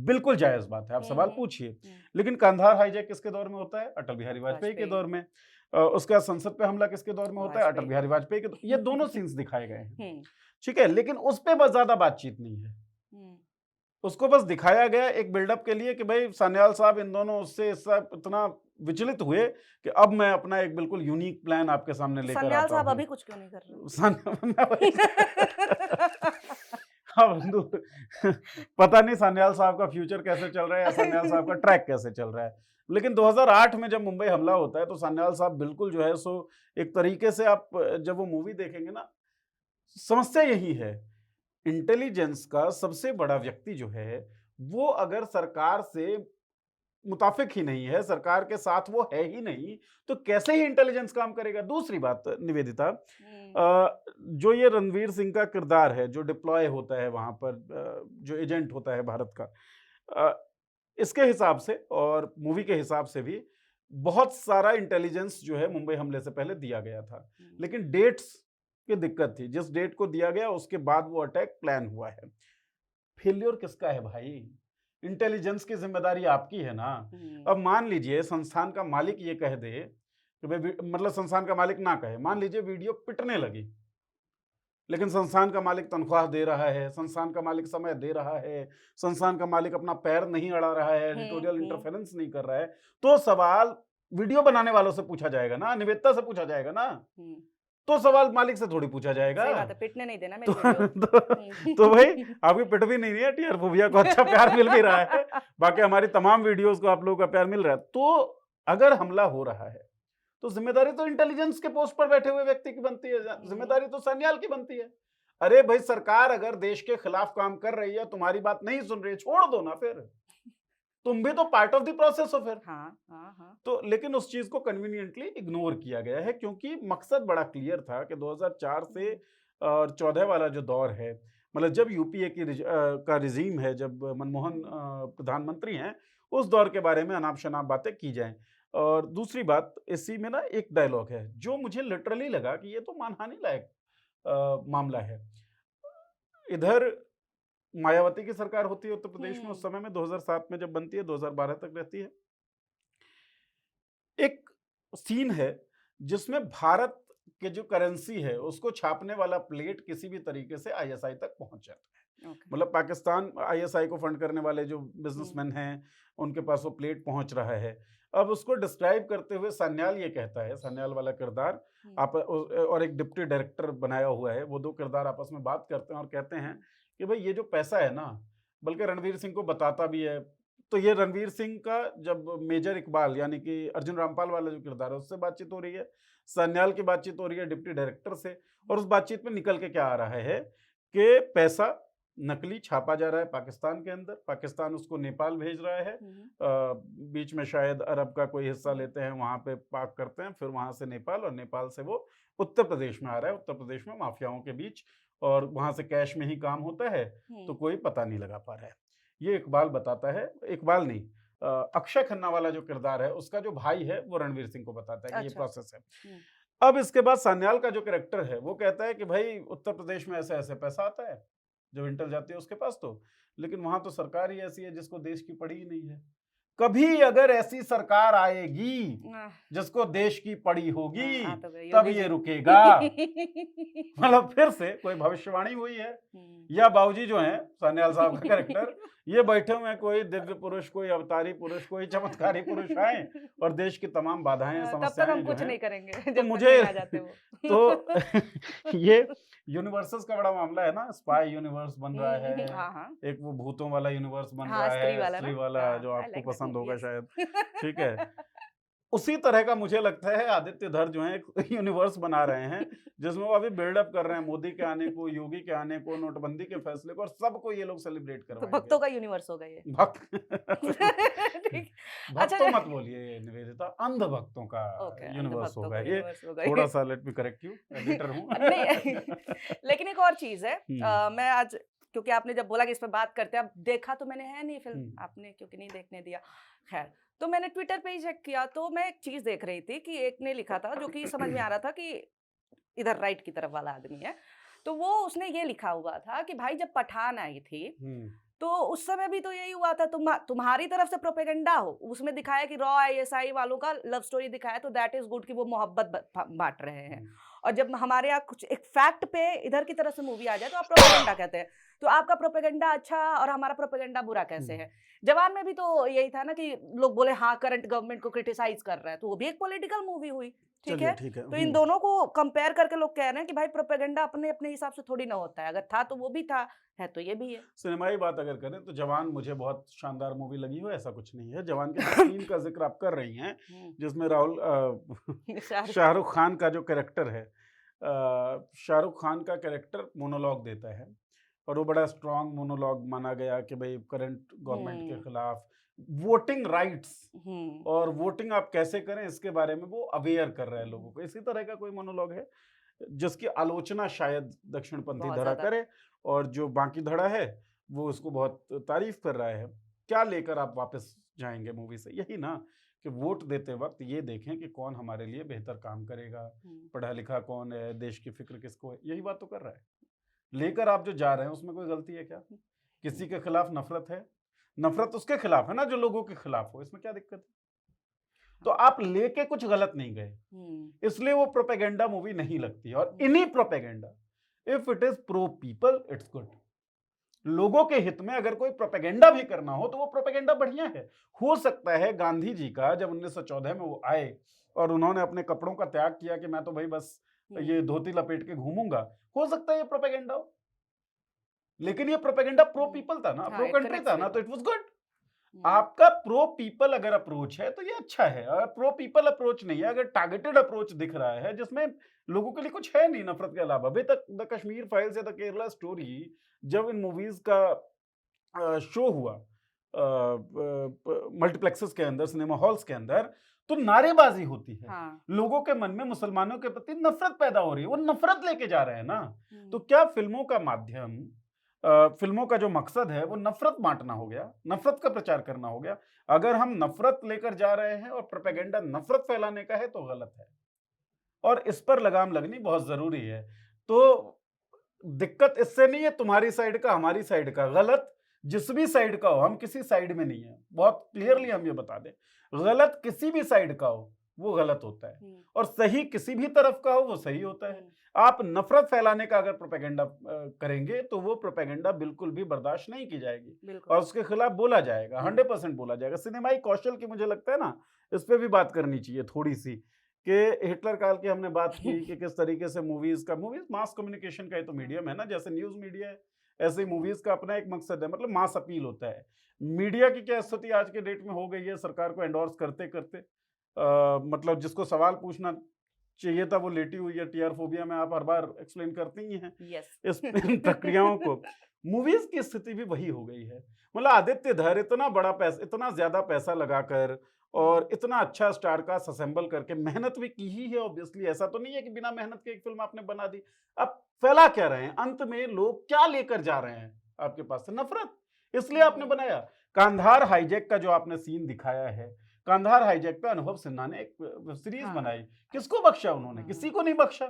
Speaker 1: बिल्कुल जायज बात है, आप सवाल पूछिए। लेकिन कंधार हाईजैक किसके दौर में होता है? अटल बिहारी वाजपेयी के दौर में। उसका संसद पे हमला किसके दौर में होता है? अटल बिहारी वाजपेयी के। ये दोनों सीन्स दिखाए गए हैं, ठीक है, लेकिन उस पे बस ज्यादा बातचीत नहीं है। उसको बस दिखाया गया एक बिल्डअप के लिए कि भाई सान्याल साहब इन दोनों उससे इतना विचलित हुए कि अब मैं अपना एक बिल्कुल यूनिक प्लान आपके सामने लेकर आता हूं।
Speaker 2: सान्याल साहब अभी कुछ क्यों नहीं कर रहे?
Speaker 1: पता नहीं सान्याल साहब का फ्यूचर कैसे चल रहा है या सान्याल साहब का ट्रैक कैसे चल रहा है, लेकिन 2008 में जब मुंबई हमला होता है तो सान्याल साहब बिल्कुल जो है सो एक तरीके से आप जब वो मूवी देखेंगे ना, समस्या यही है, इंटेलिजेंस का सबसे बड़ा व्यक्ति जो है वो अगर सरकार से मुताफिक ही नहीं है, सरकार के साथ वो है ही नहीं, तो कैसे ही इंटेलिजेंस काम करेगा। दूसरी बात निवेदिता, जो ये रणवीर सिंह का किरदार है जो डिप्लॉय होता है वहां पर, जो एजेंट होता है भारत का, इसके हिसाब से और मूवी के हिसाब से भी बहुत सारा इंटेलिजेंस जो है मुंबई हमले से पहले दिया गया था, लेकिन डेट्स की दिक्कत थी। जिस डेट को दिया गया उसके बाद वो अटैक प्लान हुआ है। फेल्योर किसका है भाई? इंटेलिजेंस की जिम्मेदारी आपकी है ना। अब मान लीजिए संस्थान का मालिक ये कह दे कि भाई, मतलब संस्थान का मालिक ना कहे, मान लीजिए वीडियो पिटने लगी, लेकिन संस्थान का मालिक तनख्वाह दे रहा है, संस्थान का मालिक समय दे रहा है, संस्थान का मालिक अपना पैर नहीं अड़ा रहा है, एडिटोरियल इंटरफेरेंस नहीं कर रहा है, तो सवाल वीडियो बनाने वालों से पूछा जाएगा ना, निवेदिता से पूछा जाएगा ना, तो सवाल मालिक से थोड़ी पूछा जाएगा।
Speaker 2: सही बात है, पिटने नहीं देना मेरी वीडियो।
Speaker 1: तो भाई आपकी पिट भी नहीं है, टीआर फोबिया को अच्छा प्यार मिल भी रहा है, बाकी हमारी तमाम वीडियोस को आप लोगों का प्यार मिल रहा है। तो अगर हमला हो रहा है तो जिम्मेदारी तो इंटेलिजेंस के पोस्ट पर बैठे हुए व्यक्ति की बनती है, जिम्मेदारी तो सान्याल की बनती है। अरे भाई, सरकार अगर देश के खिलाफ काम कर रही है, तुम्हारी बात नहीं सुन रही है, छोड़ दो ना, फिर तुम भी तो पार्ट ऑफ द प्रोसेस हो फिर। तो लेकिन उस चीज को कन्वीनियंटली इग्नोर किया गया है, क्योंकि मकसद बड़ा क्लियर था कि 2004 से और 14 वाला जो दौर है, मतलब जब यूपीए का रिजीम है, जब मनमोहन प्रधानमंत्री हैं, उस दौर के बारे में अनाप शनाप बातें की जाएं। और दूसरी बात, इसी में ना एक डायलॉग है जो मुझे लिटरली लगा कि ये तो मानहानि लायक मामला है। इधर मायावती की सरकार होती है उत्तर प्रदेश में उस समय में, 2007 में जब बनती है, 2012 तक रहती है। एक सीन है जिसमें भारत के जो करेंसी है उसको छापने वाला प्लेट किसी भी तरीके से आईएसआई तक पहुंच जाता है। मतलब पाकिस्तान आईएसआई को फंड करने वाले जो बिजनेसमैन हैं उनके पास वो प्लेट पहुंच रहा है। अब उसको डिस्क्राइब करते हुए सान्याल ये कहता है, सान्याल वाला किरदार और एक डिप्टी डायरेक्टर बनाया हुआ है, वो दो किरदार आपस में बात करते हैं और कहते हैं कि भाई ये जो पैसा है ना, बल्कि रणवीर सिंह को बताता भी है। तो ये रणवीर सिंह का जब मेजर इकबाल यानी कि अर्जुन रामपाल वाला जो किरदार है उससे बातचीत हो रही है, सान्याल की बातचीत हो रही है डिप्टी डायरेक्टर से, और उस बातचीत में निकल के क्या आ रहा है कि पैसा नकली छापा जा रहा है पाकिस्तान के अंदर, पाकिस्तान उसको नेपाल भेज रहा है, बीच में शायद अरब का कोई हिस्सा लेते हैं, वहां पे पाक करते हैं, फिर वहां से नेपाल, और नेपाल से वो उत्तर प्रदेश में आ रहा है, उत्तर प्रदेश में माफियाओं के बीच, और वहां से कैश में ही काम होता है, तो कोई पता नहीं लगा पा रहा है। ये इकबाल बताता है, इकबाल नहीं, अक्षय खन्ना वाला जो किरदार है उसका जो भाई है वो रणवीर सिंह को बताता है कि ये प्रोसेस है। अब इसके बाद सान्याल का जो कैरेक्टर है वो कहता है कि भाई उत्तर प्रदेश में ऐसे ऐसे पैसा आता है जब इंटर जाती है उसके पास, तो लेकिन वहां तो सरकार ही ऐसी है जिसको देश की पड़ी ही नहीं है। कभी अगर ऐसी सरकार आएगी जिसको देश की पड़ी होगी तब ये रुकेगा। मतलब फिर से कोई भविष्यवाणी हुई है, या बाबूजी जो हैं सान्याल साहब का कैरेक्टर, ये बैठे हुए हैं, कोई दिव्य पुरुष, कोई अवतारी पुरुष, कोई चमत्कारी पुरुष आए और देश की तमाम बाधाएं समस्याएं
Speaker 2: तब तक हम कुछ नहीं करेंगे
Speaker 1: तो मुझे तो ये यूनिवर्सेस का बड़ा मामला है ना, स्पाई यूनिवर्स बन रहा है, एक वो भूतों वाला यूनिवर्स बन रहा है, स्त्री वाला जो आपको पसंद होगा शायद, ठीक है। उसी तरह का मुझे लगता है आदित्य धर जो है एक यूनिवर्स बना रहे हैं जिसमें वो अभी बिल्डअप कर रहे हैं मोदी के आने को, योगी के आने को, नोटबंदी के फैसले को, और सबको ये लोग सेलिब्रेट करवाएंगे।
Speaker 2: तो भक्तों का यूनिवर्स होगा ये।
Speaker 1: भक्तों मत बोलिए निवेदिता, अंध भक्तों का यूनिवर्स होगा ये। थोड़ा सा let me correct you, editor हूँ।
Speaker 2: लेकिन एक और चीज है, मैं आज क्योंकि आपने जब बोला कि इस पर बात करते हैं, अब देखा तो मैंने है नहीं फिल्म,
Speaker 1: हम्म,
Speaker 2: आपने क्योंकि नहीं देखने दिया। खैर, तो मैंने ट्विटर पे ही चेक किया, तो मैं एक चीज देख रही थी कि एक ने लिखा था जो कि समझ में आ रहा था कि इधर राइट की तरफ वाला आदमी है। तो वो उसने ये लिखा हुआ था कि भाई जब पठान आई थी
Speaker 1: हम्म,
Speaker 2: तो उस समय भी तो यही हुआ था, तुम्हारी तरफ से प्रोपेगेंडा हो, उसमें दिखाया कि रॉ आईएसआई वालों का लव स्टोरी दिखाया, तो दैट इज गुड कि वो मोहब्बत बांट रहे हैं।
Speaker 1: हम्म,
Speaker 2: और जब हमारे यहाँ कुछ एक फैक्ट पे इधर की तरफ से मूवी आ जाए तो आप प्रोपेगेंडा कहते हैं। तो आपका प्रोपेगेंडा अच्छा और हमारा प्रोपेगेंडा बुरा कैसे
Speaker 1: हम्म।
Speaker 2: है? जवान में भी तो यही था ना कि लोग बोले हाँ करंट गवर्नमेंट को क्रिटिसाइज कर रहा है, तो वो भी एक पॉलिटिकल मूवी हुई। ठीक
Speaker 1: चलिए
Speaker 2: है,
Speaker 1: ठीक है।
Speaker 2: तो इन दोनों को कंपेयर करके लोग कह रहे हैं कि भाई प्रोपेगेंडा अपने अपने हिसाब से थोड़ी ना होता है, अगर था तो वो भी था, है तो ये भी है।
Speaker 1: सिनेमाई बात अगर करें तो जवान मुझे बहुत शानदार मूवी लगी हो, ऐसा कुछ नहीं है। जवान के जो सीन का जिक्र आप कर रही हैं, जिसमें शाहरुख खान का जो कैरेक्टर है, शाहरुख खान का कैरेक्टर मोनोलॉग देता है और वो बड़ा स्ट्रांग मोनोलॉग माना गया कि भाई करंट गवर्नमेंट के खिलाफ वोटिंग राइट्स और वोटिंग आप कैसे करें इसके बारे में वो अवेयर कर रहे हैं लोगों को। इसी तरह का कोई मोनोलॉग है जिसकी आलोचना शायद दक्षिणपंथी
Speaker 2: बहुत
Speaker 1: धड़ा
Speaker 2: ज्यादा।
Speaker 1: करे और जो बाकी धड़ा है वो उसको बहुत तारीफ कर रहा है। क्या लेकर आप वापस जाएंगे मूवी से? यही ना कि वोट देते वक्त ये देखें कि कौन हमारे लिए बेहतर काम करेगा, पढ़ा लिखा कौन है, देश की फिक्र किसको है, यही बात तो कर रहा है। लेकर आप जो जा रहे हैं उसमें कोई गलती है क्या? किसी के खिलाफ नफरत है, नफरत उसके खिलाफ है ना जो लोगों के खिलाफ हो, इसमें क्या दिक्कत है? तो आप लेके कुछ गलत नहीं गए, इसलिए वो प्रोपेगेंडा मूवी नहीं लगती। और इन्हीं propaganda, if it is pro people it's good. लोगों के हित में अगर कोई प्रोपेगेंडा भी करना हो तो वो प्रोपेगेंडा बढ़िया है। हो सकता है गांधी जी का जब 1914 में वो आए और उन्होंने अपने कपड़ों का त्याग किया कि मैं तो भाई बस ये धोती लपेट के घूमूंगा, हो सकता है ये प्रोपेगेंडा हो, लेकिन ये प्रोपेगेंडा प्रो पीपल था ना,
Speaker 2: हाँ,
Speaker 1: प्रो
Speaker 2: it
Speaker 1: कंट्री
Speaker 2: connects
Speaker 1: था
Speaker 2: with
Speaker 1: ना, तो
Speaker 2: it.
Speaker 1: It was good. आपका प्रो पीपल अगर अप्रोच है तो ये अच्छा है। अगर प्रो पीपल अप्रोच नहीं है, अगर टारगेटेड अप्रोच दिख रहा है जिसमें लोगों के लिए कुछ है नहीं नफरत के अलावा, अभी तक द कश्मीर फाइल्स या द केरला स्टोरी जब इन मूवीज का शो हुआ मल्टीप्लेक्सेस के अंदर, सिनेमा हॉल्स के अंदर, तो नारेबाजी होती है।
Speaker 2: हाँ।
Speaker 1: लोगों के मन में मुसलमानों के प्रति नफरत पैदा हो रही है, वो नफरत लेके जा रहे हैं ना। तो क्या फिल्मों का माध्यम, फिल्मों का जो मकसद है वो नफरत बांटना हो गया, नफरत का प्रचार करना हो गया? अगर हम नफरत लेकर जा रहे हैं और प्रोपेगेंडा नफरत फैलाने का है तो गलत है, और इस पर लगाम लगनी बहुत जरूरी है। तो दिक्कत इससे नहीं है तुम्हारी साइड का हमारी साइड का, गलत जिस भी साइड का हो, हम किसी साइड में नहीं है, बहुत क्लियरली हम ये बता दें, गलत किसी भी साइड का हो वो गलत होता है और सही किसी भी तरफ का हो वो सही होता है। आप नफरत फैलाने का अगर प्रोपेगेंडा करेंगे तो वो प्रोपेगेंडा बिल्कुल भी बर्दाश्त नहीं की जाएगी और उसके खिलाफ बोला जाएगा, 100% बोला जाएगा। सिनेमाई कौशल की मुझे लगता है ना, इस पे भी बात करनी चाहिए थोड़ी सी, कि हिटलर काल की हमने बात की कि किस तरीके से मूवीज मास कम्युनिकेशन का ही तो मीडियम है ना, जैसे न्यूज मीडिया है ऐसे ही मूवीज का अपना एक मकसद है, मतलब मास अपील होता है। मीडिया की क्या स्थिति आज के डेट में हो गई है, सरकार को एंडोर्स करते करते मतलब जिसको सवाल पूछना चाहिए था वो लेटी हुई है टीआर फोबिया में, आप हर बार एक्सप्लेन करती ही हैं इस इन प्रक्रियाओं को। मूवीज की स्थिति भी वही हो गई है। मतलब आदित्य धर इतना बड़ा पैसा, इतना ज्यादा पैसा लगाकर और इतना अच्छा स्टार कास्ट असेंबल करके, मेहनत भी की ही है ऑब्वियसली, ऐसा तो नहीं है कि बिना मेहनत के एक फिल्म आपने बना दी। अब फैला क्या रहे हैं, अंत में लोग क्या लेकर जा रहे हैं आपके पास से? नफरत। इसलिए आपने बनाया कांधार हाईजैक का जो आपने सीन दिखाया है, कांधार हाईजैक पे अनुभव सिन्हा ने एक सीरीज बनाई, किसको बख्शा उन्होंने? किसी को नहीं बख्शा।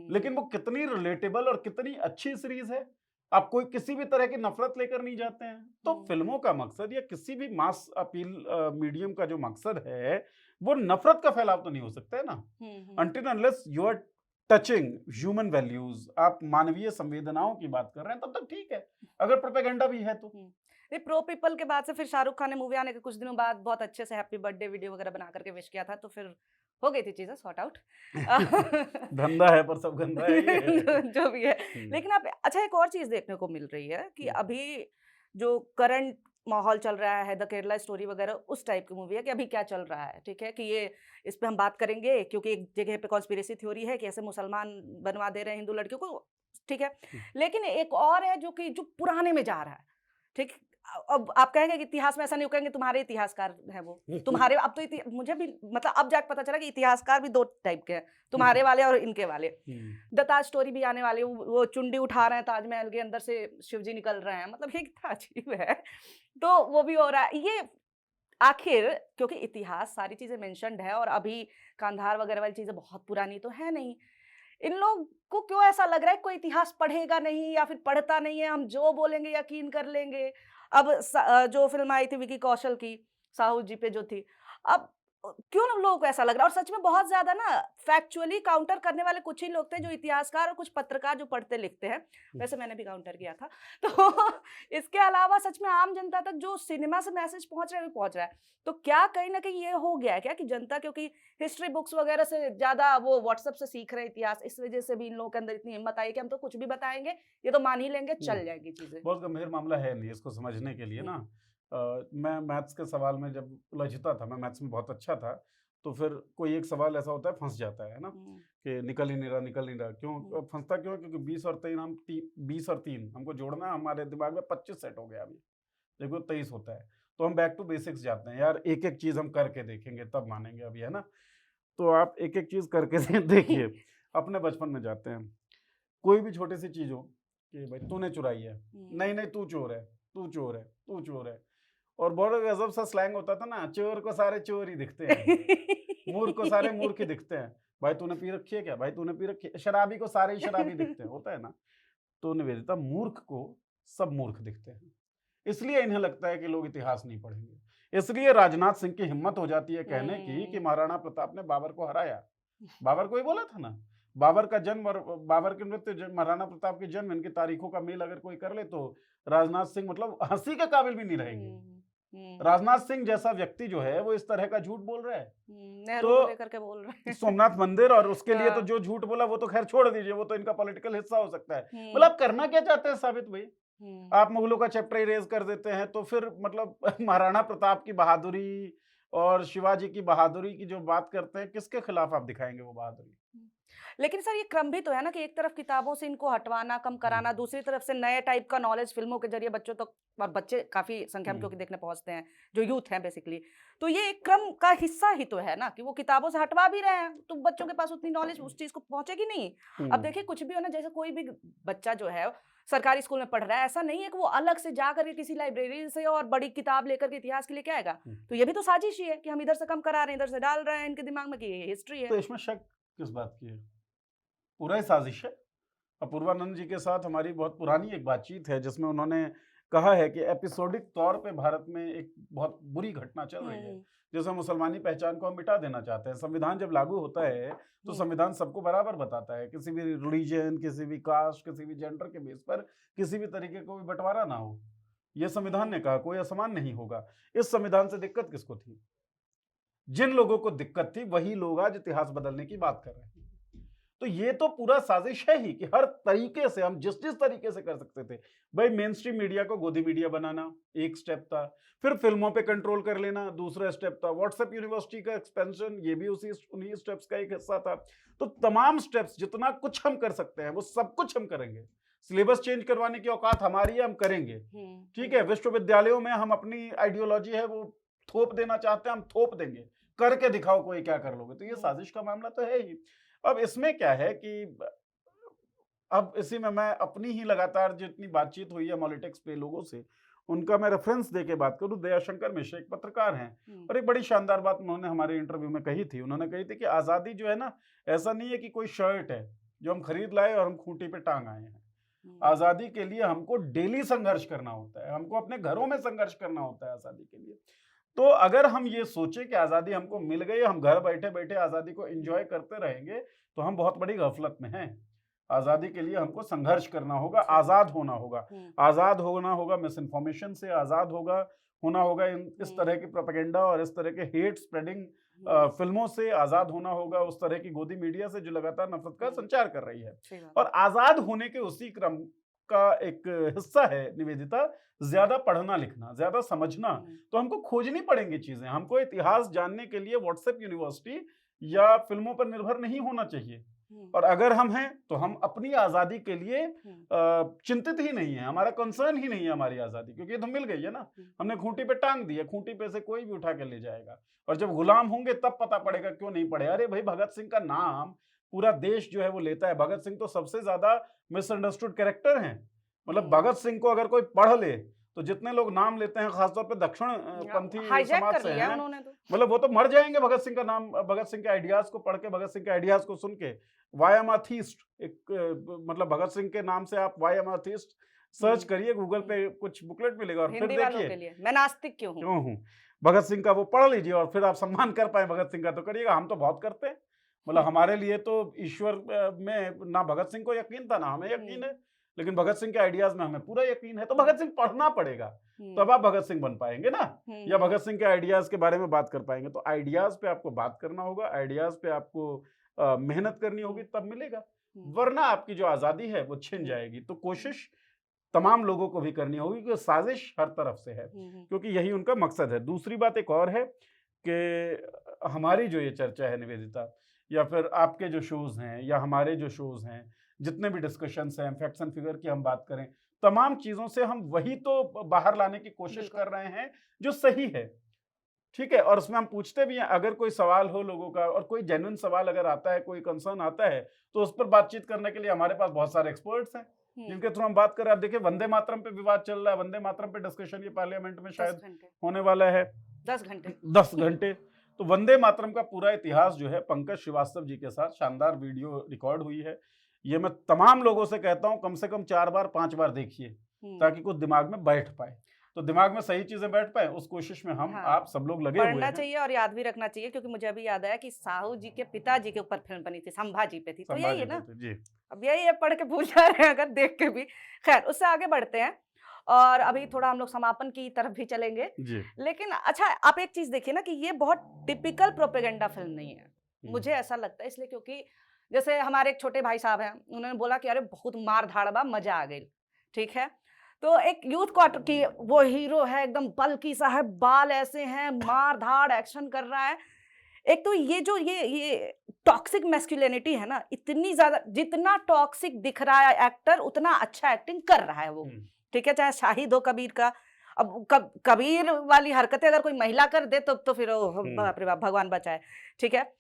Speaker 1: लेकिन वो कितनी रिलेटेबल और कितनी अच्छी सीरीज है। आप कोई किसी भी तरह की नफरत लेकर नहीं जाते हैं। तो फिल्मों का मकसद या किसी भी मास अपील मीडियम का जो मकसद है वो नफरत का फैलाव तो नहीं हो सकता है ना, until unless you are touching human values, आप मानवीय संवेदनाओं की बात कर रहे हैं, तब तक ठीक है, अगर प्रोपेगेंडा भी है तो।
Speaker 2: प्रो पीपल के बाद से फिर शाहरुख खान ने मूवी आने के कुछ दिनों बाद बहुत अच्छे से हैप्पी बर्थडे वीडियो वगैरह बना करके विश किया था, तो फिर हो गई थी चीजें सॉर्ट आउट।
Speaker 1: धंधा है पर सब गंदा है ये।
Speaker 2: जो भी है। लेकिन आप अच्छा एक और चीज देखने को मिल रही है कि अभी जो करंट माहौल चल रहा है, द केरला स्टोरी वगैरह उस टाइप की मूवी है कि अभी क्या चल रहा है, ठीक है, कि ये इस पे हम बात करेंगे क्योंकि एक जगह पे कॉन्स्पिरेसी थ्योरी है कि ऐसे मुसलमान बनवा दे रहे हैं हिंदू लड़कियों को, ठीक है। लेकिन एक और है जो कि जो पुराने में जा रहा है, ठीक। अब आप कहेंगे कि इतिहास में ऐसा नहीं, कहेंगे तुम्हारे इतिहासकार है वो, तुम्हारे अब तो मुझे भी मतलब अब जाके पता चला कि इतिहासकार भी दो टाइप के हैं, तुम्हारे वाले और इनके वाले। दत्ताज स्टोरी भी आने वाली, वो चुंडी उठा रहे हैं ताजमहल के अंदर से शिव जी निकल रहे हैं, मतलब ये कितना अजीब है। तो वो भी हो रहा है ये आखिर, क्योंकि इतिहास सारी चीजें मेंशन्ड है और अभी कांधार वगैरह वाली चीजें बहुत पुरानी तो है नहीं। इन लोग को क्यों ऐसा लग रहा है कोई इतिहास पढ़ेगा नहीं या फिर पढ़ता नहीं है, हम जो बोलेंगे यकीन कर लेंगे। अब जो फिल्म आई थी विकी कौशल की, साहू जी पे जो थी, अब क्यों ना लोगों को ऐसा लग रहा है। और सच में बहुत ज्यादा ना फैक्चुअली काउंटर करने वाले कुछ ही लोग थे, जो इतिहासकार और कुछ पत्रकार जो पढ़ते लिखते हैं। वैसे मैंने भी काउंटर किया था। तो इसके अलावा सच में आम जनता तक जो सिनेमा से मैसेज पहुंच रहा है वो पहुंच रहा है। तो क्या कहीं ना कहीं ये हो गया है क्या कि जनता क्योंकि हिस्ट्री बुक्स वगैरह से ज्यादा वो व्हाट्सएप से सीख रहे हैं इतिहास, इस वजह से भी इन लोगों के अंदर इतनी हिम्मत आई कि हम तो कुछ भी बताएंगे, ये तो मान ही लेंगे, चल जाएगी चीजें।
Speaker 1: बहुत गंभीर मामला है नहीं इसको समझने के लिए ना। मैं मैथ्स के सवाल में जब उलझता था, मैं मैथ्स में बहुत अच्छा था, तो फिर कोई एक सवाल ऐसा होता है फंस जाता है ना, कि निकल ही नहीं रहा, निकल नहीं रहा। क्यों फंसता क्यों है? क्योंकि 20 और 3 20 और 3 हमको जोड़ना है, हमारे दिमाग में 25 सेट हो गया अभी, देखो 23 होता है। तो हम बैक टू बेसिक्स जाते हैं, यार एक एक चीज हम करके देखेंगे तब मानेंगे अभी, है ना। तो आप एक एक चीज करके देखिए। अपने बचपन में जाते हैं, कोई भी छोटी सी चीज हो कि भाई तूने चुराई है, नहीं नहीं तू चोर है, तू चोर है, तू चोर है। और बड़ा गजब सा स्लैंग होता था ना, चोर को सारे चोर ही दिखते हैं, मूर्ख को सारे मूर्ख ही दिखते हैं। भाई तूने पी रखी है क्या, भाई तूने पी रखी है, शराबी को सारे ही शराबी दिखते हैं, होता है ना। तो निवेदिता, मूर्ख को सब मूर्ख दिखते हैं, इसलिए इन्हें लगता है कि लोग इतिहास नहीं पढ़ेंगे। इसलिए राजनाथ सिंह की हिम्मत हो जाती है कहने की कि महाराणा प्रताप ने बाबर को हराया। बाबर को ही बोला था ना, बाबर का जन्म और बाबर की मृत्यु, महाराणा प्रताप के जन्म, इनकी तारीखों का मेल अगर कोई कर ले तो राजनाथ सिंह मतलब हंसी के काबिल भी नहीं रहेंगे। राजनाथ सिंह जैसा व्यक्ति जो है वो इस तरह का झूठ बोल रहा है, तो
Speaker 2: लेकर के बोल रहे हैं
Speaker 1: सोमनाथ मंदिर और उसके लिए तो जो झूठ बोला वो तो खैर छोड़ दीजिए, वो तो इनका पॉलिटिकल हिस्सा हो सकता है। मतलब आप करना क्या चाहते हैं साबित भाई? आप मुगलों का चैप्टर इरेज कर देते हैं, तो फिर मतलब महाराणा प्रताप की बहादुरी और शिवाजी की बहादुरी की जो बात करते हैं, किसके खिलाफ आप दिखाएंगे वो बहादुरी?
Speaker 2: लेकिन सर ये क्रम भी तो है ना कि एक तरफ किताबों से इनको हटवाना, कम कराना, दूसरी तरफ से नए टाइप का नॉलेज फिल्मों के जरिए बच्चों तक, और बच्चे काफी संख्या में क्योंकि देखने पहुंचते हैं, जो यूथ है बेसिकली। तो ये एक क्रम का हिस्सा ही तो है ना कि वो किताबों से हटवा भी रहे हैं, तो बच्चों के पास उतनी नॉलेज उस चीज को पहुंचेगी नहीं। अब देखिए कुछ भी हो ना, जैसे कोई भी बच्चा जो है सरकारी स्कूल में पढ़ रहा है, ऐसा नहीं है कि वो अलग से जा करके किसी लाइब्रेरी से और बड़ी किताब लेकर के इतिहास के लिए क्या आएगा। तो ये भी तो साजिश ही है कि हम इधर से कम करा रहे हैं, इधर से डाल रहे हैं इनके दिमाग में कि ये हिस्ट्री है।
Speaker 1: तो इसमें शक किस बात की है? पूरा ही साजिश है। अपूर्वानंद जी के साथ हमारी बहुत पुरानी एक बातचीत है, जिसमें उन्होंने कहा है कि एपिसोडिक तौर पे भारत में एक बहुत बुरी घटना चल रही है, जैसे मुसलमानी पहचान को हम मिटा देना चाहते हैं। संविधान जब लागू होता है तो संविधान सबको बराबर बताता है, किसी भी रिलीजन, किसी भी कास्ट, किसी भी जेंडर के बेस पर किसी भी तरीके का कोई बंटवारा ना हो। यह संविधान ने कहा, कोई असमान नहीं होगा। इस संविधान से दिक्कत किसको थी? जिन लोगों को दिक्कत थी वही लोग आज इतिहास बदलने की बात कर रहे हैं। तो ये तो पूरा साजिश है ही कि हर तरीके से हम जिस जिस तरीके से कर सकते थे। भाई मेन स्ट्रीम मीडिया को गोदी मीडिया बनाना एक स्टेप था, फिर फिल्मों पे कंट्रोल कर लेना दूसरा स्टेप था, व्हाट्सएप यूनिवर्सिटी का एक्सपेंशन ये भी उन्हीं स्टेप्स का एक हिस्सा था। तो तमाम स्टेप्स जितना कुछ हम कर सकते हैं वो सब कुछ हम करेंगे। सिलेबस चेंज करवाने की औकात हमारी है, हम करेंगे, ठीक है। विश्वविद्यालयों में हम अपनी आइडियोलॉजी है वो थोप देना चाहते हैं, हम थोप देंगे, करके दिखाओ कोई क्या कर लोगे। तो ये साजिश का मामला तो है ही। अब इसमें क्या है कि अब इसी में मैं अपनी ही लगातार जितनी बातचीत हुई है मॉलिटिक्स पे लोगों से, उनका मैं रेफरेंस देके बात करूं। दयाशंकर मिश्र एक पत्रकार हैं और एक बड़ी शानदार बात उन्होंने हमारे इंटरव्यू में कही थी। उन्होंने कही थी कि आज़ादी जो है ना, ऐसा नहीं है कि कोई शर्ट है जो हम खरीद लाए और हम खूंटी पे टांग आए हैं। आज़ादी के लिए हमको डेली संघर्ष करना होता है, हमको अपने घरों में संघर्ष करना होता है आज़ादी के लिए। तो अगर हम ये सोचे कि आज़ादी हमको मिल गई, हम घर बैठे बैठे आज़ादी को एंजॉय करते रहेंगे, तो हम बहुत बड़ी गफलत में हैं। आज़ादी के लिए हमको संघर्ष करना होगा, आज़ाद होना होगा। आज़ाद होना होगा मिस इन्फॉर्मेशन से, आज़ाद होना होगा इस तरह की प्रोपेगेंडा और इस तरह के हेट स्प्रेडिंग फिल्मों से, आज़ाद होना होगा उस तरह की गोदी मीडिया से जो लगातार नफरत का संचार कर रही है। और आज़ाद होने के उसी क्रम का एक हिस्सा है निवेदिता, ज्यादा पढ़ना लिखना, ज्यादा समझना। तो हमको खोजनी पड़ेंगी चीजें। हमको इतिहास जानने के लिए व्हाट्सएप यूनिवर्सिटी या फिल्मों पर निर्भर नहीं होना चाहिए। और अगर हम हैं तो हम अपनी आजादी के लिए चिंतित ही नहीं है, हमारा कंसर्न ही नहीं है हमारी आजादी, क्योंकि ये तो मिल गई है ना, हमने खूंटी पे टांग दी है, खूंटी पे से कोई भी उठा के ले जाएगा। और जब गुलाम होंगे तब पता पड़ेगा क्यों नहीं पड़े। अरे भाई, भगत सिंह का नाम पूरा देश जो है वो लेता है। भगत सिंह तो सबसे ज्यादा मिसअंडरस्टूड कैरेक्टर हैं। मतलब भगत सिंह को अगर कोई पढ़ ले तो जितने लोग नाम लेते हैं, खासतौर पे दक्षिण पंथी समाज से हैं, मतलब वो तो मर जाएंगे भगत सिंह का नाम, भगत सिंह के आइडियाज को पढ़ के, भगत सिंह के आइडियाज को सुन के। वाई एम अथीस्ट, एक मतलब भगत सिंह के नाम से आप वाई एम अथीस्ट सर्च करिए गूगल पे, कुछ बुकलेट मिलेगा और फिर देखिए
Speaker 2: मैं नास्तिक क्यों
Speaker 1: हूँ, भगत सिंह का वो पढ़ लीजिए और फिर आप सम्मान कर पाए भगत सिंह का तो करिएगा। हम तो बहुत करते हैं, मतलब हमारे लिए तो ईश्वर में ना भगत सिंह को यकीन था ना हमें यकीन है, लेकिन भगत सिंह के आइडियाज में हमें पूरा यकीन है। तो भगत सिंह पढ़ना पड़ेगा, तब आप भगत सिंह बन पाएंगे ना, या भगत सिंह के आइडियाज के बारे में बात कर पाएंगे। तो आइडियाज पे आपको बात करना होगा, आइडियाज पे आपको मेहनत करनी होगी, तब मिलेगा, वरना आपकी जो आजादी है वो छिन जाएगी। तो कोशिश तमाम लोगों को भी करनी होगी कि साजिश हर तरफ से है, क्योंकि यही उनका मकसद है। दूसरी बात एक और है कि हमारी जो ये चर्चा है निवेदिता, या फिर आपके जो शोज हैं या हमारे जो शोज हैं, जितने भी डिस्कशंस हैं, फैक्ट्स एंड फिगर की हम बात करें, तमाम चीजों से हम वही तो बाहर लाने की कोशिश कर रहे हैं जो सही है, ठीक है। और उसमें हम पूछते भी हैं, अगर कोई सवाल हो लोगों का और कोई जेन्युइन सवाल अगर आता है, कोई कंसर्न आता है, तो उस पर बातचीत करने के लिए हमारे पास बहुत सारे एक्सपर्ट्स हैं जिनके थ्रू हम बात कर रहे हैं। आप देखिए, वंदे मातरम पे विवाद चल रहा है, वंदे मातरम पे डिस्कशन ये पार्लियामेंट में शायद होने वाला है 10 घंटे। तो वंदे मातरम का पूरा इतिहास जो है पंकज श्रीवास्तव जी के साथ शानदार वीडियो रिकॉर्ड हुई है। ये मैं तमाम लोगों से कहता हूं, कम से कम 4 बार 5 बार देखिए, ताकि कुछ दिमाग में बैठ पाए, तो दिमाग में सही चीजें बैठ पाए, उस कोशिश में हम आप सब लोग लगे हुए हैं।
Speaker 2: पढ़ना चाहिए और याद भी रखना चाहिए, क्योंकि मुझे अभी याद आया कि साहू जी के पिताजी के ऊपर फिल्म बनी थी, संभाजी पे थी, तो यही है ना जी। अब यही है, पढ़ के भूल जा रहे हैं अगर देख के भी। खैर, उससे आगे बढ़ते हैं और अभी थोड़ा हम लोग समापन की तरफ भी चलेंगे जी। लेकिन अच्छा, आप एक चीज देखिए ना कि ये बहुत टिपिकल प्रोपेगेंडा फिल्म नहीं है, मुझे ऐसा लगता है, इसलिए क्योंकि जैसे हमारे एक छोटे भाई साहब हैं, उन्होंने बोला कि अरे बहुत मार धाड़बा, मजा आ गई, ठीक है। तो एक यूथ क्वार्टर की वो हीरो है, एकदम बल्कि सा है, बाल ऐसे हैं, मार धाड़ एक्शन कर रहा है। एक तो ये जो ये टॉक्सिक मैस्कुलिनिटी है ना, इतनी ज्यादा, जितना टॉक्सिक दिख रहा है एक्टर, उतना अच्छा एक्टिंग कर रहा है वो, ठीक है। चाहे शाहिद हो कबीर का, अब कबीर वाली हरकतें अगर कोई महिला कर दे तो फिर बाप रे बाप, भगवान बचाए, ठीक है।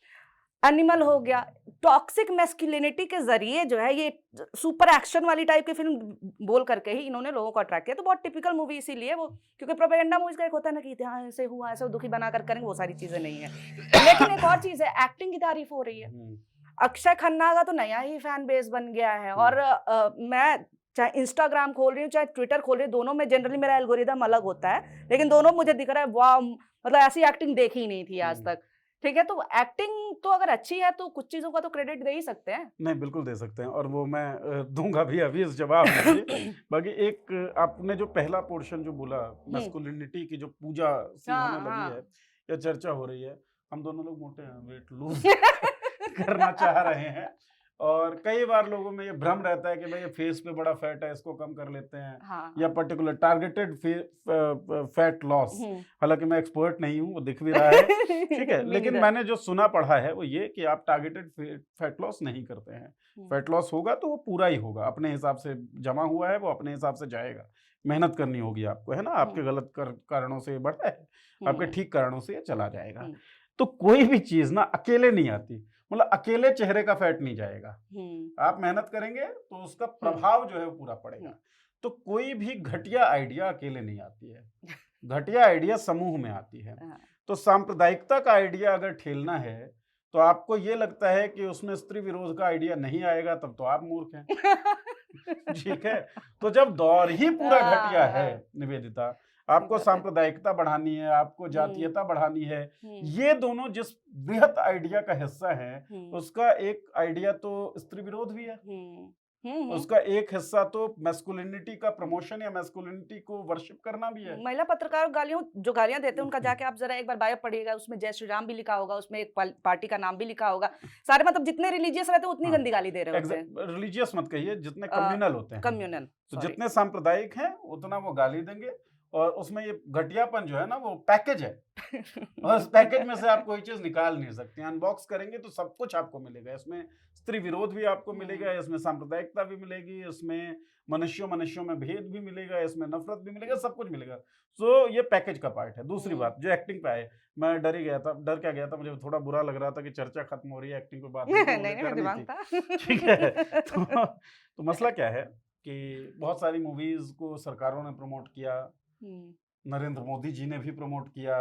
Speaker 2: एनिमल हो गया, टॉक्सिक मैस्कुलिनिटी के जरिए जो है ये सुपर एक्शन वाली टाइप की फिल्म बोल करके ही इन्होंने लोगों को अट्रैक्ट किया। तो बहुत टिपिकल मूवी इसीलिए वो, क्योंकि प्रोपेगेंडा मूवीज का एक होता है ना कि हाँ ऐसे हुआ, ऐसे दुखी बनाकर करेंगे, वो सारी चीजें नहीं है। लेकिन एक और चीज है, एक्टिंग की तारीफ हो रही है। अक्षय खन्ना का तो नया ही फैन बेस बन गया है, और मैं चाहे इंस्टाग्राम खोल रही हूँ चाहे ट्विटर खोल रही हूँ, दोनों में जनरली मेरा एल्गोरिदम अलग होता है, लेकिन दोनों मुझे दिख रहा है वाह, मतलब ऐसी एक्टिंग देखी ही नहीं थी आज तक, ठीक है। तो एक्टिंग तो अगर अच्छी है तो कुछ चीजों का तो क्रेडिट दे ही सकते हैं। नहीं,
Speaker 1: बिल्कुल दे सकते हैं, और वो मैं दूंगा भी अभी इस जवाब में। बाकी एक आपने जो पहला पोर्शन जो बोला, मैस्कुलिनिटी की जो पूजा सी होने लगी है या चर्चा हो रही है, हम दोनों लोग मोटे हैं, वेट लूज करना चाह रहे हैं, और कई बार लोगों में ये भ्रम रहता है कि भाई ये फेस पे बड़ा फैट है, इसको कम कर लेते हैं, या पर्टिकुलर टारगेटेड फैट लॉस। हालांकि मैं एक्सपर्ट नहीं हूँ, वो दिख भी रहा है, ठीक है, लेकिन मैंने जो सुना पढ़ा है वो ये कि आप टारगेटेड फैट लॉस नहीं करते हैं। फैट लॉस होगा तो वो पूरा ही होगा, अपने हिसाब से जमा हुआ है वो अपने हिसाब से जाएगा, मेहनत करनी होगी आपको, है ना। आपके गलत कारणों से बढ़ा है, आपके ठीक कारणों से ये चला जाएगा। तो कोई भी चीज ना अकेले नहीं आती, मतलब अकेले चेहरे का फैट नहीं जाएगा, आप मेहनत करेंगे तो उसका प्रभाव जो है वो पूरा पड़ेगा। तो कोई भी घटिया आइडिया अकेले नहीं आती है, घटिया आइडिया समूह में आती है। तो सांप्रदायिकता का आइडिया अगर ठेलना है तो आपको ये लगता है कि उसमें स्त्री विरोध का आइडिया नहीं आएगा, तब तो आप मूर्ख हैं, ठीक है। तो जब दौर ही पूरा घटिया है निवेदिता, आपको सांप्रदायिकता बढ़ानी है, आपको जातीयता बढ़ानी है, ये दोनों जिस बृहत आइडिया का हिस्सा है, उसका एक आइडिया तो स्त्री विरोध भी है, उसका एक हिस्सा तो मैस्कुलिनिटी का प्रमोशन या मैस्कुलिनिटी को वर्शिप करना भी है।
Speaker 2: महिला पत्रकार जो गालियां देते हैं उनका जाके आप जरा एक बार बायो पढ़िएगा, उसमें जय श्री राम भी लिखा होगा, उसमें एक पार्टी का नाम भी लिखा होगा, सारे मतलब जितने रिलीजियस रहते हैं उतनी गंदी गाली दे रहे होते हैं।
Speaker 1: रिलीजियस मत कहिए, जितने कम्युनल होते हैं,
Speaker 2: कम्युनल,
Speaker 1: तो जितने सांप्रदायिक हैं उतना वो गाली देंगे, और उसमें ये घटियापन जो है ना वो पैकेज है और उस पैकेज में से आप कोई चीज निकाल नहीं सकते। अनबॉक्स करेंगे तो सब कुछ आपको मिलेगा इसमें। स्त्री विरोध भी आपको मिलेगा, इसमें सांप्रदायिकता भी मिलेगी, इसमें मनुष्यों में भेद भी मिलेगा, इसमें नफरत भी मिलेगा, सब कुछ मिलेगा। सो ये पैकेज का पार्ट है। दूसरी बात जो एक्टिंग पे आए, मैं डर ही गया था। डर क्या गया था, मुझे थोड़ा बुरा लग रहा था कि चर्चा खत्म हो रही है, एक्टिंग पे बात नहीं
Speaker 2: नहीं
Speaker 1: मुझे
Speaker 2: नहीं,
Speaker 1: करनी
Speaker 2: दिमाग
Speaker 1: थी।
Speaker 2: था।
Speaker 1: ठीक है तो मसला क्या है कि बहुत सारी मूवीज को सरकारों ने प्रमोट किया, नरेंद्र मोदी जी ने भी प्रमोट किया,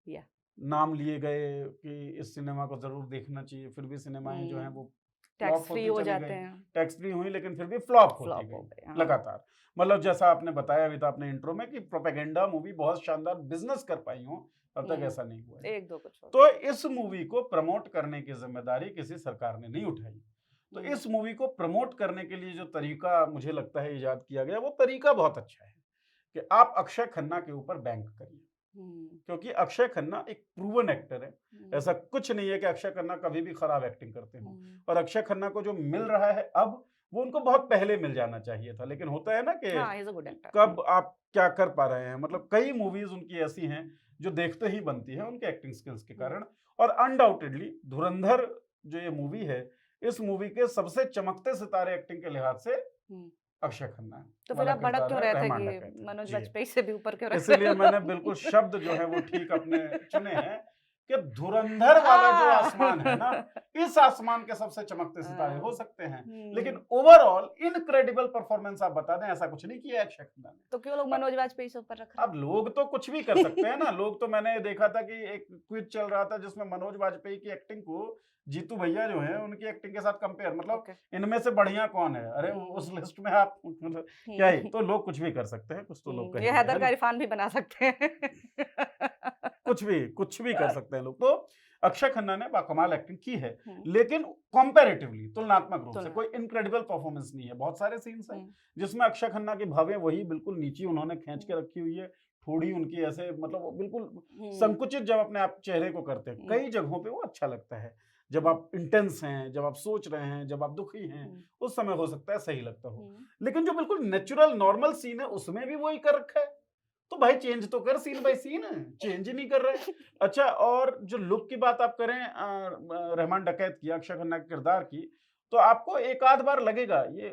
Speaker 2: या
Speaker 1: नाम लिए गए कि इस सिनेमा को जरूर देखना चाहिए, फिर भी सिनेमाएं जो हैं वो
Speaker 2: टैक्स
Speaker 1: फ्लॉप
Speaker 2: फ्री
Speaker 1: होती
Speaker 2: हो
Speaker 1: चली
Speaker 2: जाते
Speaker 1: गई।
Speaker 2: हैं,
Speaker 1: टैक्स फ्री हुई लेकिन फिर भी फ्लॉप होती
Speaker 2: फ्लॉप हो
Speaker 1: गई
Speaker 2: गए। हाँ।
Speaker 1: लगातार। मतलब जैसा आपने बताया अभी था अपने इंट्रो में कि प्रोपेगेंडा मूवी बहुत शानदार बिजनेस कर पाई हो, अब तक ऐसा नहीं हुआ है।
Speaker 2: एक दो कुछ
Speaker 1: तो इस मूवी को प्रमोट करने की जिम्मेदारी किसी सरकार ने नहीं उठाई। तो इस मूवी को प्रमोट करने के लिए जो तरीका मुझे लगता है इजाद किया गया, वो तरीका बहुत अच्छा है कि आप अक्षय खन्ना के ऊपर बैंक करिए, क्योंकि अक्षय खन्ना एक प्रूवन एक्टर है। ऐसा कुछ नहीं है कि अक्षय खन्ना कभी भी खराब एक्टिंग करते हो, और अक्षय खन्ना को जो मिल रहा है अब, वो उनको बहुत पहले मिल जाना चाहिए था। लेकिन होता है ना कि
Speaker 2: हाँ, he is a good actor।
Speaker 1: कब आप क्या कर पा रहे हैं। मतलब कई मूवीज उनकी ऐसी हैं जो देखते ही बनती है उनके एक्टिंग स्किल्स के कारण। और अनडाउटेडली धुरंधर जो ये मूवी है, इस मूवी के सबसे चमकते सितारे एक्टिंग के लिहाज से अक्षय खन्ना है।
Speaker 2: तो फिर आप भड़क क्यों रहे थे कि मनोज वाजपेयी से भी ऊपर क्यों रहे थे?
Speaker 1: इसलिए मैंने बिल्कुल शब्द जो है वो ठीक अपने चुने हैं कि धुरंधर वाला जो आसमान है ना, इस आसमान के सबसे चमकते सितारे हो सकते हैं, लेकिन ओवरऑल इनक्रेडिबल परफॉर्मेंस आप बता दें, ऐसा कुछ नहीं किया अक्षय खन्ना ने।
Speaker 2: तो क्यों लोग मनोज वाजपेयी से ऊपर रख रहे हैं?
Speaker 1: अब लोग तो कुछ भी कर सकते हैं ना। लोग तो, मैंने देखा था कि एक क्विज चल रहा था जिसमें मनोज वाजपेयी की एक्टिंग को जीतू भैया जो है उनकी एक्टिंग के साथ कंपेयर, मतलब इनमें से बढ़िया कौन है। अरे उस लिस्ट में आप मतलब क्या ही, तो लोग कुछ भी कर सकते हैं, कुछ तो लोग
Speaker 2: ये हैदर का इरफान भी बना सकते हैं।
Speaker 1: कुछ भी कर सकते हैं लोग। तो अक्षय खन्ना ने बाकमाल एक्टिंग की है, लेकिन कंपैरेटिवली तुलनात्मक रूप से कोई इनक्रेडिबल परफॉर्मेंस नहीं है। बहुत सारे सीन्स हैं जिसमें अक्षय खन्ना की भावें वही बिल्कुल नीची उन्होंने खींच के रखी हुई है, थोड़ी उनकी ऐसे मतलब वो बिल्कुल संकुचित जब अपने आप चेहरे को करते हैं। कई जगहों पे वो अच्छा लगता है, जब आप इंटेंस हैं, जब आप सोच रहे हैं, जब आप दुखी हैं, उस समय हो सकता है सही लगता हो। लेकिन जो बिल्कुल नेचुरल नॉर्मल सीन है उसमें भी वही कर रखा है, तो भाई चेंज तो कर, सीन बाय सीन है, चेंज ही नहीं कर रहे। अच्छा, और जो लुक की बात आप करें रहमान डकैत की, अक्षय खन्ना के किरदार की, तो आपको एक आध बार लगेगा ये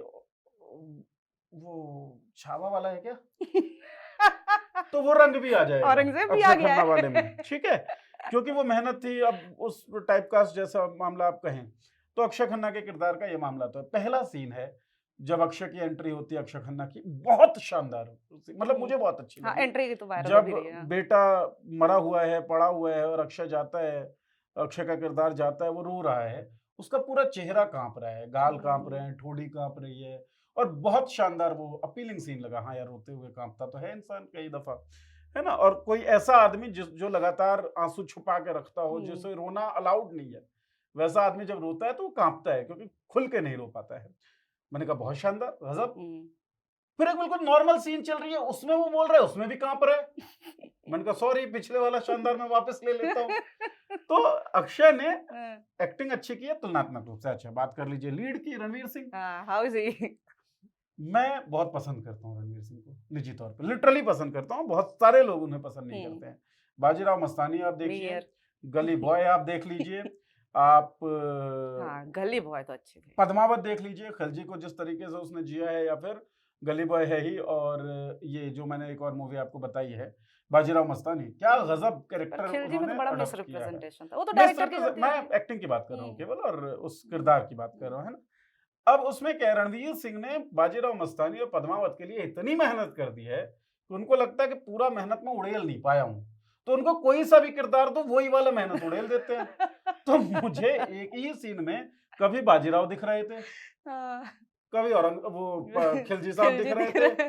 Speaker 1: वो छावा वाला है क्या तो वो रंग भी आ जाएगा
Speaker 2: औरंगजेब भी आ
Speaker 1: अक्षय
Speaker 2: गया
Speaker 1: खन्ना
Speaker 2: है।
Speaker 1: वाले में, ठीक है, क्योंकि वो मेहनत थी। अब उस टाइप कास्ट जैसा मामला आप कहें तो अक्षय खन्ना के किरदार का ये मामला तो है। पहला सीन है जब अक्षय की एंट्री होती है, अक्षय खन्ना की, बहुत शानदार, मतलब मुझे बहुत अच्छी
Speaker 2: हाँ,
Speaker 1: लगी।
Speaker 2: एंट्री की तो वायरल
Speaker 1: जब
Speaker 2: भी रही है।
Speaker 1: बेटा मरा हुआ है, पड़ा हुआ है, और अक्षय जाता है, अक्षय का किरदार जाता है, वो रो रहा है, उसका पूरा चेहरा कांप रहा है, गाल कांप रहे हैं, ठोड़ी कांप रही है, और बहुत शानदार वो अपीलिंग सीन लगा। हाँ यार, रोते हुए कांपता तो है इंसान कई दफा, है ना। और कोई ऐसा आदमी जो लगातार आंसू छुपा के रखता हो, जिसे रोना अलाउड नहीं है, वैसा आदमी जब रोता है तो वो कांपता है, क्योंकि खुल के नहीं रो पाता है। मैंने कहा बहुत शानदार, गजब। फिर एक बिल्कुल नॉर्मल सीन चल रही है, उसमें वो बोल रहा है, उसमें भी कांप रहा है। मैंने कहा सॉरी, पिछले वाला शानदार मैं वापस ले लेता हूँ। तो अक्षय ने एक्टिंग अच्छी की है तुलनात्मक रूप से। अच्छा, बात कर लीजिए लीड की, Ranveer Singh.
Speaker 2: How is he?
Speaker 1: मैं बहुत पसंद करता हूँ रणवीर सिंह को, निजी तौर पे लिटरली पसंद करता हूँ। बहुत सारे लोग उन्हें पसंद नहीं करते हैं। बाजीराव मस्तानी आप देखिए, गली बॉय आप देख लीजिए, आप
Speaker 2: गली बॉय तो अच्छी थी।
Speaker 1: पद्मावत देख लीजिए, खिलजी को जिस तरीके से उसने जिया है, या फिर गली बॉय है ही, और ये जो मैंने एक और मूवी आपको बताई है बाजीराव मस्तानी, क्या गजब कैरेक्टर
Speaker 2: खिलजी में तो बड़ा मिस रिप्रेजेंटेशन था। वो तो
Speaker 1: डायरेक्टर
Speaker 2: डायरेक्टर की,
Speaker 1: मैं एक्टिंग की बात कर रहा हूँ केवल, और उस किरदार की बात कर रहा हूँ, है ना। अब उसमें क्या, रणवीर सिंह ने बाजीराव मस्तानी और पद्मावत के लिए इतनी मेहनत कर दी है कि उनको लगता है कि पूरा मेहनत में उड़ेल नहीं पाया हूँ, तो उनको कोई सा भी किरदार दो वही वाला मेहनत उड़ेल देते हैं। तो मुझे एक ही सीन में कभी बाजीराव दिख रहे थे, कभी वो खिलजी साहब दिख रहे थे।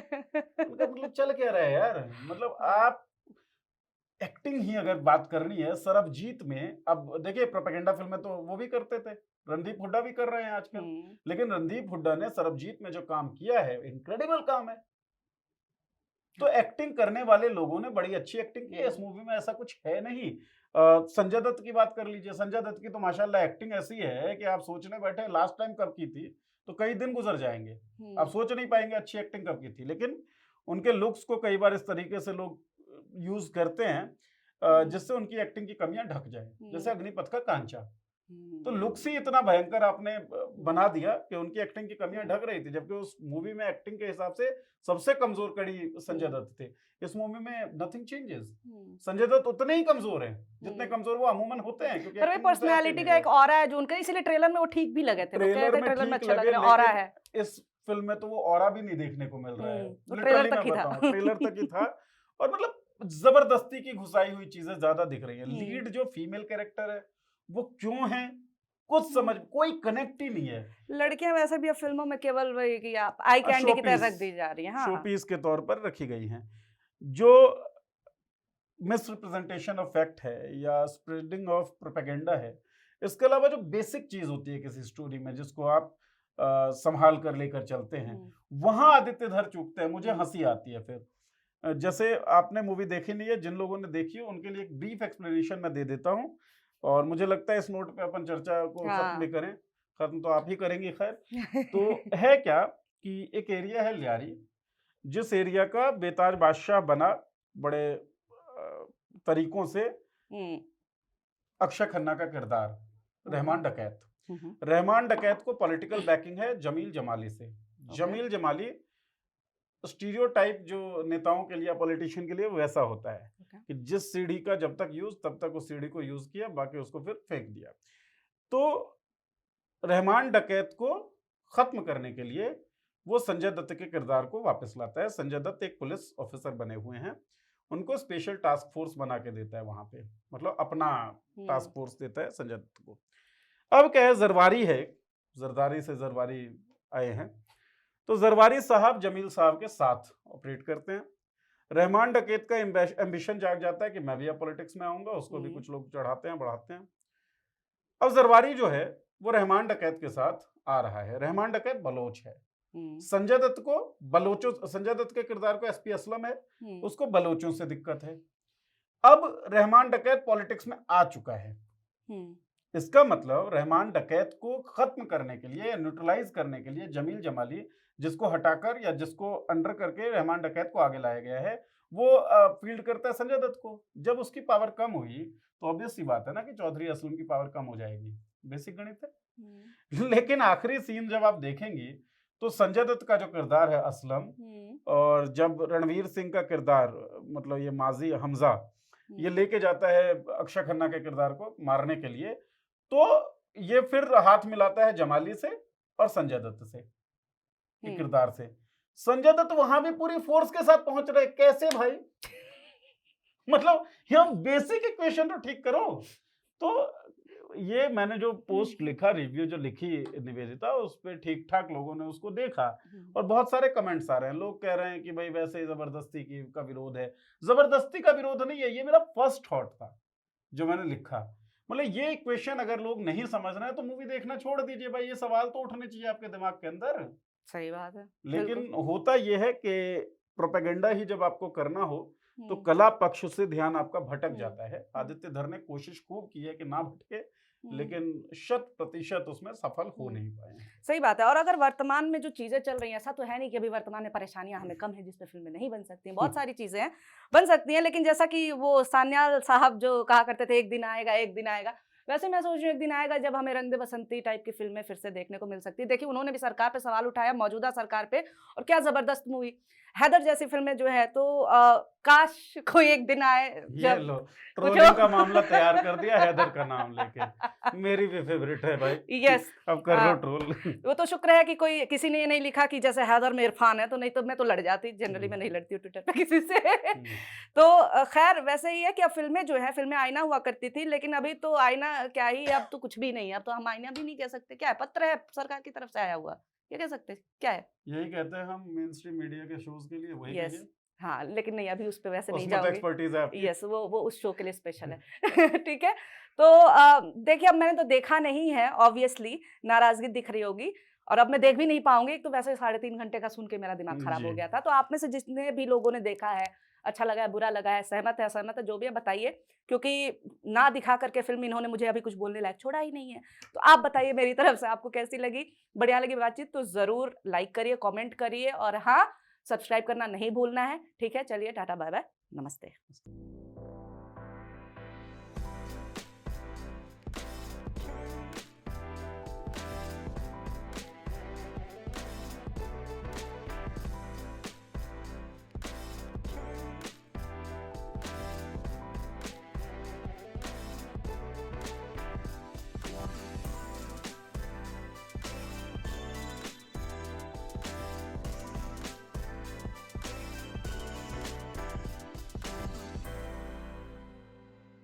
Speaker 1: मतलब चल क्या रहा है यार, मतलब आप एक्टिंग ही अगर बात करनी है सरबजीत में, अब देखिए प्रोपेगेंडा फिल्में तो वो भी करते थे, रणदीप हुड्डा भी कर रहे हैं आजकल, लेकिन रणदीप हुड्डा ने सरबजीत में जो काम किया है, इनक्रेडिबल काम है। तो एक्टिंग करने वाले लोगों ने बड़ी अच्छी एक्टिंग की है इस मूवी में, ऐसा कुछ है नहीं। संजय दत्त की बात कर लीजिए, संजय दत्त की तो माशाल्लाह एक्टिंग ऐसी है कि आप सोचने बैठे लास्ट टाइम कब की थी तो कई दिन गुजर जाएंगे, आप सोच नहीं पाएंगे अच्छी एक्टिंग कब की थी। लेकिन उनके लुक्स को कई बार इस तरीके से लोग यूज करते हैं जिससे उनकी एक्टिंग की कमियां ढक जाए, जैसे अग्निपथ का कांचा। तो लुक्स ही इतना भयंकर आपने बना दिया कि उनकी एक्टिंग की कमियां ढक रही थी, जबकि उस मूवी में एक्टिंग के हिसाब से सबसे कमजोर कड़ी संजय दत्त थे। इस मूवी में नथिंग चेंजेस, संजय दत्त उतने ही कमजोर हैं जितने कमजोर वो अमूमन होते हैं, क्योंकि
Speaker 2: पर पर्सनालिटी का एक ऑरा है जो उनका, इसलिए ट्रेलर में वो ठीक भी लगे थे, ट्रेलर में अच्छा लग रहा है, ऑरा है।
Speaker 1: इस फिल्म में तो वो ऑरा भी नहीं देखने को मिल रहा है,
Speaker 2: ट्रेलर तक ही था।
Speaker 1: ट्रेलर तक ही था। और मतलब जबरदस्ती की घुसाई हुई चीजें ज्यादा दिख रही है। लीड जो फीमेल कैरेक्टर है वो क्यों है कुछ समझ, कोई कनेक्ट ही नहीं है।
Speaker 2: लड़कियां वैसे भी अब फिल्मों में केवल वही कि आप आई कैंडी की तरह रख दी जा रही हैं, हाँ,
Speaker 1: शोपीस के तौर पर रखी गई हैं। जो मिसरिप्रेजेंटेशन ऑफ फैक्ट है या स्प्रेडिंग ऑफ प्रोपेगेंडा है, इसके अलावा जो बेसिक चीज होती है किसी स्टोरी में जिसको आप संभाल कर लेकर चलते हैं, वहां आदित्यधर चूकते हैं। मुझे हंसी आती है फिर। जैसे आपने मूवी देखी नहीं है, जिन लोगों ने देखी है उनके लिए एक ब्रीफ एक्सप्लेनेशन मैं दे देता हूं, और मुझे लगता है इस नोट पे अपन चर्चा को खत्म भी करें। खत्म तो आप ही करेंगी खैर। तो है क्या कि एक एरिया है लियारी, जिस एरिया का बेताज बादशाह बना बड़े तरीकों से अक्षय खन्ना का किरदार रहमान डकैत। रहमान डकैत को पॉलिटिकल बैकिंग है जमील जमाली से। जमील जमाली स्टीरियोटाइप जो नेताओं के लिए, पॉलिटिशियन के लिए वैसा होता है कि जिस सीढ़ी का जब तक यूज तब तक उस सीढ़ी को यूज किया, बाकी उसको फिर फेंक दिया। तो रहमान डकैत को खत्म करने के लिए वो संजय दत्त के किरदार को वापस लाता है। संजय दत्त एक पुलिस ऑफिसर बने हुए हैं, उनको स्पेशल टास्क फोर्स बना के देता है वहां पे, मतलब अपना टास्क फोर्स देता है संजय दत्त को। अब क्या है, जरवारी है, जरदारी से जरवारी आए हैं, तो जरवारी साहब जमील साहब के साथ ऑपरेट करते हैं। रहमान डकैत का एम्बिशन जाग जाता है कि मैं भी अब पॉलिटिक्स में आऊंगा, उसको भी कुछ लोग चढ़ाते हैं बढ़ाते हैं। अब जरवारी जो है वो रहमान डकैत के साथ आ रहा है। रहमान डकैत बलोच है, संजय दत्त को बलोचों, संजय दत्त के किरदार को एसपी असलम है, उसको बलोचों से दिक्कत है। अब रहमान डकैत पॉलिटिक्स में आ चुका है, इसका मतलब रहमान डकैत को खत्म करने के लिए, न्यूट्रलाइज करने के लिए जमील जमाली जिसको हटाकर या जिसको अंडर करके रहमान डकैत को आगे लाया गया है, वो फील्ड करता है संजय दत्त को। जब उसकी पावर कम हुई तो ऑब्वियस सी बात है ना कि चौधरी असलम की पावर कम हो जाएगी, बेसिक गणित है। लेकिन आखिरी सीन जब आप देखेंगी तो संजय दत्त का जो किरदार है असलम, और जब रणवीर सिंह का किरदार, मतलब ये माजी हमजा, ये लेके जाता है अक्षय खन्ना के किरदार को मारने के लिए, तो ये फिर हाथ मिलाता है जमाली से और संजय दत्त से के किरदार से। संजय दत्त वहां भी पूरी फोर्स के साथ पहुंच रहे, कैसे भाई? मतलब यह बेसिक इक्वेशन तो ठीक करो। तो ये मैंने जो पोस्ट लिखा, रिव्यू जो लिखी निवेदिता, उस पर ठीक ठाक लोगों ने उसको देखा और बहुत सारे कमेंट्स आ रहे हैं। लोग कह रहे हैं कि भाई वैसे जबरदस्ती का विरोध है। जबरदस्ती का विरोध नहीं है, ये मेरा फर्स्ट थॉट था जो मैंने लिखा। मतलब ये इक्वेशन अगर लोग नहीं समझ रहे हैं तो मूवी देखना छोड़ दीजिए भाई, ये सवाल तो उठने चाहिए आपके दिमाग के अंदर।
Speaker 2: सही बात है।
Speaker 1: लेकिन होता यह है कि प्रोपेगेंडा ही जब आपको करना हो तो कला पक्ष से ध्यान आपका भटक जाता है। आदित्यधर ने कोशिश खूब की है कि ना भटके, लेकिन 100% उसमें सफल हो नहीं पाए।
Speaker 2: सही बात है। और अगर वर्तमान में जो चीजें चल रही हैं, ऐसा तो है नहीं कि अभी वर्तमान में परेशानियां हमें कम है जिस पे फिल्में नहीं बन सकती हैं, बहुत सारी चीजें हैं, बन सकती हैं। लेकिन जैसा कि वो सान्याल साहब जो कहा करते थे एक दिन आएगा एक दिन आएगा, वैसे मैं सोच रही हूँ एक दिन आएगा जब हमें रंग दे बसंती टाइप की फिल्में फिर से देखने को मिल सकती है। देखिए उन्होंने भी सरकार पे सवाल उठाया, मौजूदा सरकार पे, और क्या जबरदस्त मूवी हैदर जैसी फिल्में जो है, तो काश कोई एक दिन आए
Speaker 1: जब ट्रोलिंग का मामला तैयार कर दिया हैदर का नाम लेके। मेरी भी फेवरेट है भाई।
Speaker 2: यस,
Speaker 1: अब कर लो ट्रोल।
Speaker 2: वो तो शुक्र है कि कोई किसी ने ये नहीं लिखा कि जैसे हैदर में इरफान है, तो नहीं तो मैं तो लड़ जाती। जनरली मैं नहीं लड़ती हूँ ट्विटर पे किसी से। तो खैर वैसे ही है कि अब फिल्में जो है, फिल्में आईना हुआ करती थी, लेकिन अभी तो आईना क्या ही, अब तो कुछ भी नहीं है। अब तो हम आईना भी नहीं कह सकते, क्या है, पत्र है सरकार की तरफ से आया हुआ, ये कह सकते क्या है?
Speaker 1: यही कहते हैं हम मेन स्ट्रीम मीडिया के शोज के लिए, वही
Speaker 2: यस, हाँ, लेकिन नहीं अभी उस पे वैसे नहीं
Speaker 1: जाओगे। एक्सपर्टीज है आपकी।
Speaker 2: यस, वो उस शो के लिए स्पेशल है। ठीक है, तो देखिए अब मैंने तो देखा नहीं है, ऑब्वियसली नाराजगी दिख रही होगी, और अब मैं देख भी नहीं पाऊंगी। तो वैसे 3.5 घंटे का सुन के मेरा दिमाग खराब हो गया था। तो आप में से जितने भी लोगों ने देखा है, अच्छा लगा है, बुरा लगा है, सहमत है असहमत है, जो भी है बताइए, क्योंकि ना दिखा करके फिल्म इन्होंने मुझे अभी कुछ बोलने लायक छोड़ा ही नहीं है। तो आप बताइए मेरी तरफ से आपको कैसी लगी, बढ़िया लगी बातचीत तो जरूर लाइक करिए, कमेंट करिए, और हाँ सब्सक्राइब करना नहीं भूलना है। ठीक है, चलिए टाटा बाय बाय, नमस्ते।